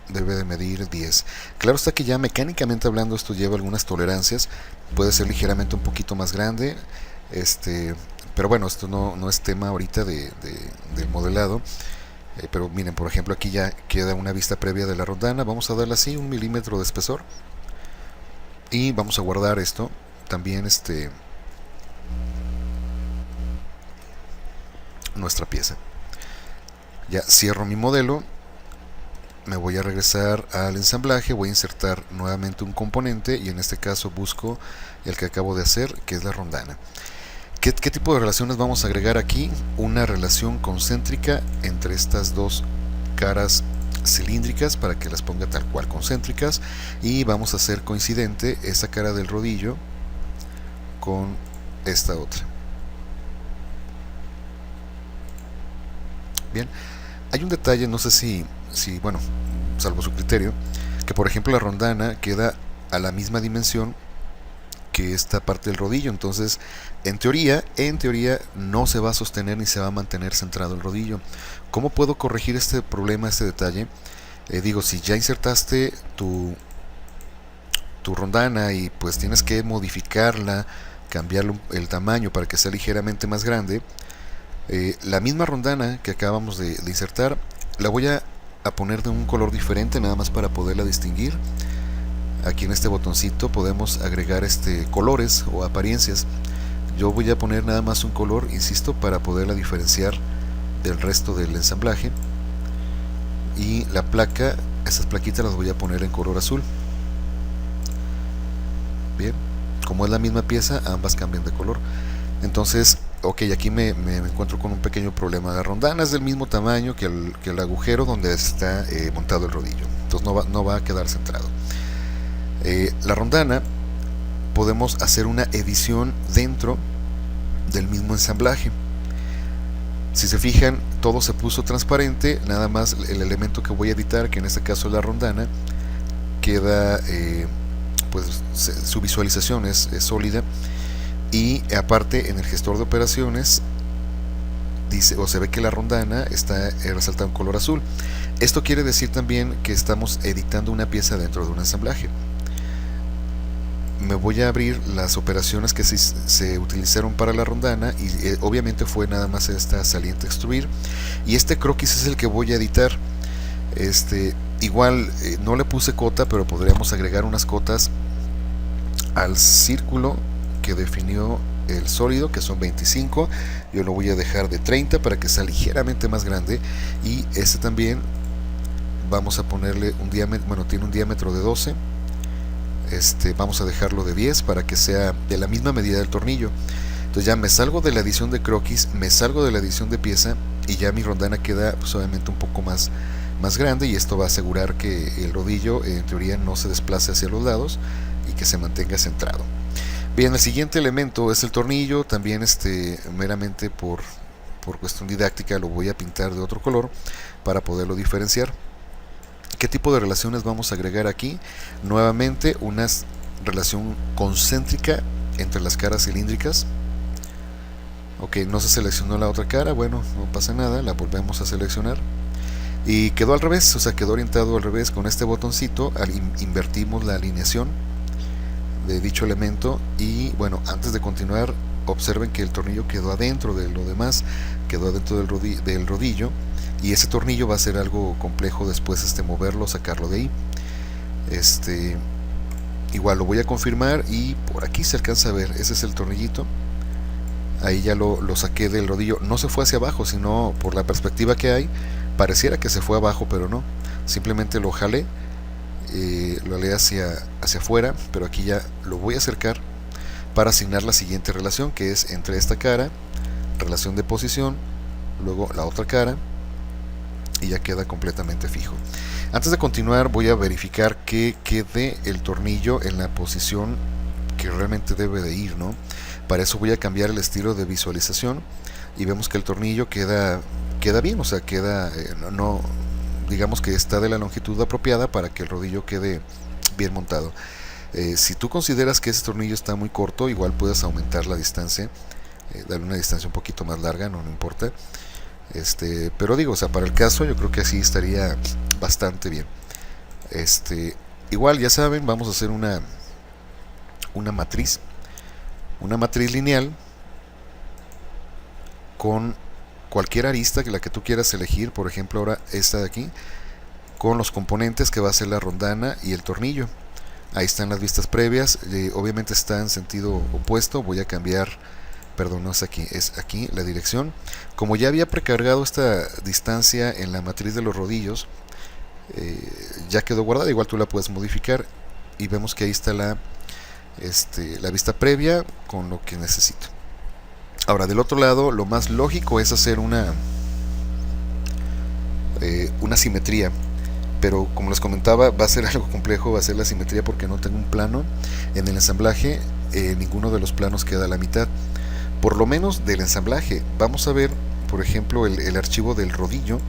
debe de medir 10. Claro está que ya mecánicamente hablando esto lleva algunas tolerancias. Puede ser ligeramente un poquito más grande. Pero bueno, esto no es tema ahorita del modelado. Pero miren, por ejemplo, aquí ya queda una vista previa de la rondana. Vamos a darle así 1 milímetro de espesor. Y vamos a guardar esto. También nuestra pieza. Ya cierro mi modelo. Me voy a regresar al ensamblaje. Voy a insertar nuevamente un componente. Y en este caso busco el que acabo de hacer, que es la rondana. ¿Qué tipo de relaciones vamos a agregar aquí? Una relación concéntrica entre estas dos caras cilíndricas para que las ponga tal cual concéntricas, y vamos a hacer coincidente esta cara del rodillo con esta otra. Bien, hay un detalle, no sé si bueno, salvo su criterio, que por ejemplo la rondana queda a la misma dimensión que esta parte del rodillo. Entonces en teoría no se va a sostener ni se va a mantener centrado el rodillo. ¿Cómo puedo corregir este problema, este detalle? Digo, si ya insertaste tu rondana y pues tienes que modificarla, cambiarle el tamaño para que sea ligeramente más grande, la misma rondana que acabamos de insertar la voy a poner de un color diferente, nada más para poderla distinguir. Aquí en este botoncito podemos agregar colores o apariencias. Yo voy a poner nada más un color, insisto, para poderla diferenciar del resto del ensamblaje. Y la placa, esas plaquitas las voy a poner en color azul. Bien, como es la misma pieza, ambas cambian de color. Entonces, ok, aquí me encuentro con un pequeño problema. La rondana es del mismo tamaño que el agujero donde está montado el rodillo. Entonces no va a quedar centrado. La rondana podemos hacer una edición dentro del mismo ensamblaje. Si se fijan, todo se puso transparente, nada más el elemento que voy a editar, que en este caso es la rondana, queda, pues su visualización es sólida, y aparte en el gestor de operaciones dice, o se ve que la rondana está resaltada en color azul. Esto quiere decir también que estamos editando una pieza dentro de un ensamblaje. Me voy a abrir las operaciones que se utilizaron para la rondana y obviamente fue nada más esta saliente extruir, y este croquis es el que voy a editar. Igual no le puse cota, pero podríamos agregar unas cotas al círculo que definió el sólido, que son 25. Yo lo voy a dejar de 30 para que sea ligeramente más grande, y este también vamos a ponerle un diámetro, bueno, tiene un diámetro de 12. Vamos a dejarlo de 10 para que sea de la misma medida del tornillo. Entonces ya me salgo de la edición de croquis, me salgo de la edición de pieza, y ya mi rondana queda pues, obviamente un poco más grande, y esto va a asegurar que el rodillo en teoría no se desplace hacia los lados y que se mantenga centrado. Bien, el siguiente elemento es el tornillo. También meramente por cuestión didáctica lo voy a pintar de otro color para poderlo diferenciar. ¿Qué tipo de relaciones vamos a agregar aquí? Nuevamente una relación concéntrica entre las caras cilíndricas. Ok, no se seleccionó la otra cara, bueno, no pasa nada, la volvemos a seleccionar. Y quedó al revés, o sea, quedó orientado al revés. Con este botoncito invertimos la alineación de dicho elemento. Y bueno, antes de continuar, observen que el tornillo quedó adentro de lo demás, quedó adentro del rodillo, y ese tornillo va a ser algo complejo después moverlo, sacarlo de ahí. Igual lo voy a confirmar, y por aquí se alcanza a ver, ese es el tornillito. Ahí ya lo saqué del rodillo. No se fue hacia abajo, sino por la perspectiva que hay pareciera que se fue abajo, pero no, simplemente lo jalé, lo jalé hacia afuera, pero aquí ya lo voy a acercar para asignar la siguiente relación, que es entre esta cara, relación de posición, luego la otra cara, y ya queda completamente fijo. Antes de continuar, voy a verificar que quede el tornillo en la posición que realmente debe de ir, ¿no? Para eso voy a cambiar el estilo de visualización, y vemos que el tornillo queda bien, o sea, queda, no, digamos que está de la longitud apropiada para que el rodillo quede bien montado. Si tú consideras que ese tornillo está muy corto, igual puedes aumentar la distancia, darle una distancia un poquito más larga, no importa. Pero digo, o sea, para el caso yo creo que así estaría bastante bien. Igual ya saben, vamos a hacer una matriz lineal con cualquier arista, que la que tú quieras elegir, por ejemplo ahora esta de aquí, con los componentes que va a ser la rondana y el tornillo. Ahí están las vistas previas, obviamente está en sentido opuesto. Voy a cambiar, perdón, no es aquí la dirección. Como ya había precargado esta distancia en la matriz de los rodillos, ya quedó guardada. Igual tú la puedes modificar, y vemos que ahí está la vista previa con lo que necesito. Ahora, del otro lado, lo más lógico es hacer una simetría, pero como les comentaba, va a ser algo complejo, va a ser la simetría porque no tengo un plano. En el ensamblaje, ninguno de los planos queda a la mitad, por lo menos del ensamblaje. Vamos a ver, por ejemplo, el archivo del rodillo.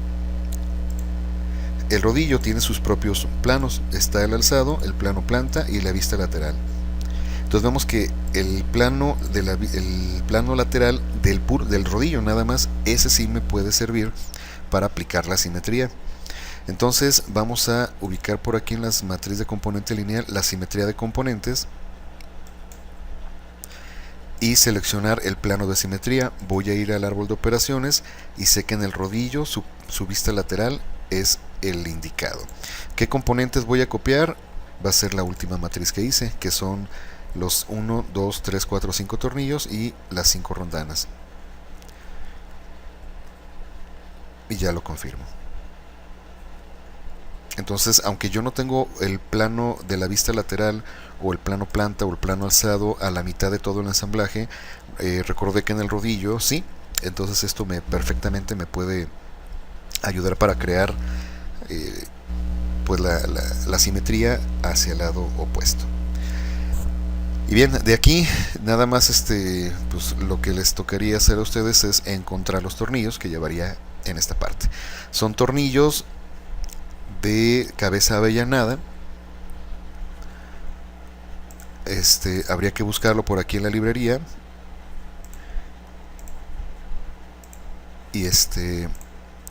El rodillo tiene sus propios planos, está el alzado, el plano planta y la vista lateral. Entonces vemos que el plano lateral del rodillo nada más, ese sí me puede servir para aplicar la simetría. Entonces vamos a ubicar por aquí en las matriz de componente lineal la simetría de componentes y seleccionar el plano de simetría. Voy a ir al árbol de operaciones y sé que en el rodillo su vista lateral es el indicado. ¿Qué componentes voy a copiar? Va a ser la última matriz que hice, que son los 1, 2, 3, 4, 5 tornillos y las 5 rondanas. Y ya lo confirmo. Entonces, aunque yo no tengo el plano de la vista lateral o el plano planta o el plano alzado a la mitad de todo el ensamblaje, recordé que en el rodillo sí. Entonces esto perfectamente me puede ayudar para crear eh, pues la simetría hacia el lado opuesto. Y bien, de aquí nada más pues lo que les tocaría hacer a ustedes es encontrar los tornillos que llevaría en esta parte. Son tornillos de cabeza avellanada. Habría que buscarlo por aquí en la librería y e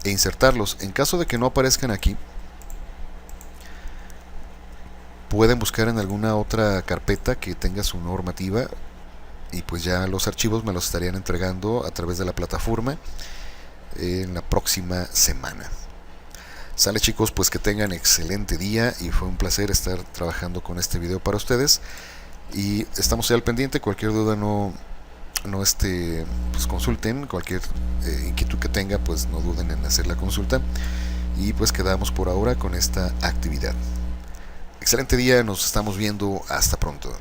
insertarlos. En caso de que no aparezcan aquí, pueden buscar en alguna otra carpeta que tenga su normativa y pues ya los archivos me los estarían entregando a través de la plataforma en la próxima semana. Sale, chicos, pues que tengan excelente día y fue un placer estar trabajando con este video para ustedes y estamos ya al pendiente. Cualquier duda pues consulten, cualquier inquietud que tenga, pues no duden en hacer la consulta y pues quedamos por ahora con esta actividad. Excelente día, nos estamos viendo, hasta pronto.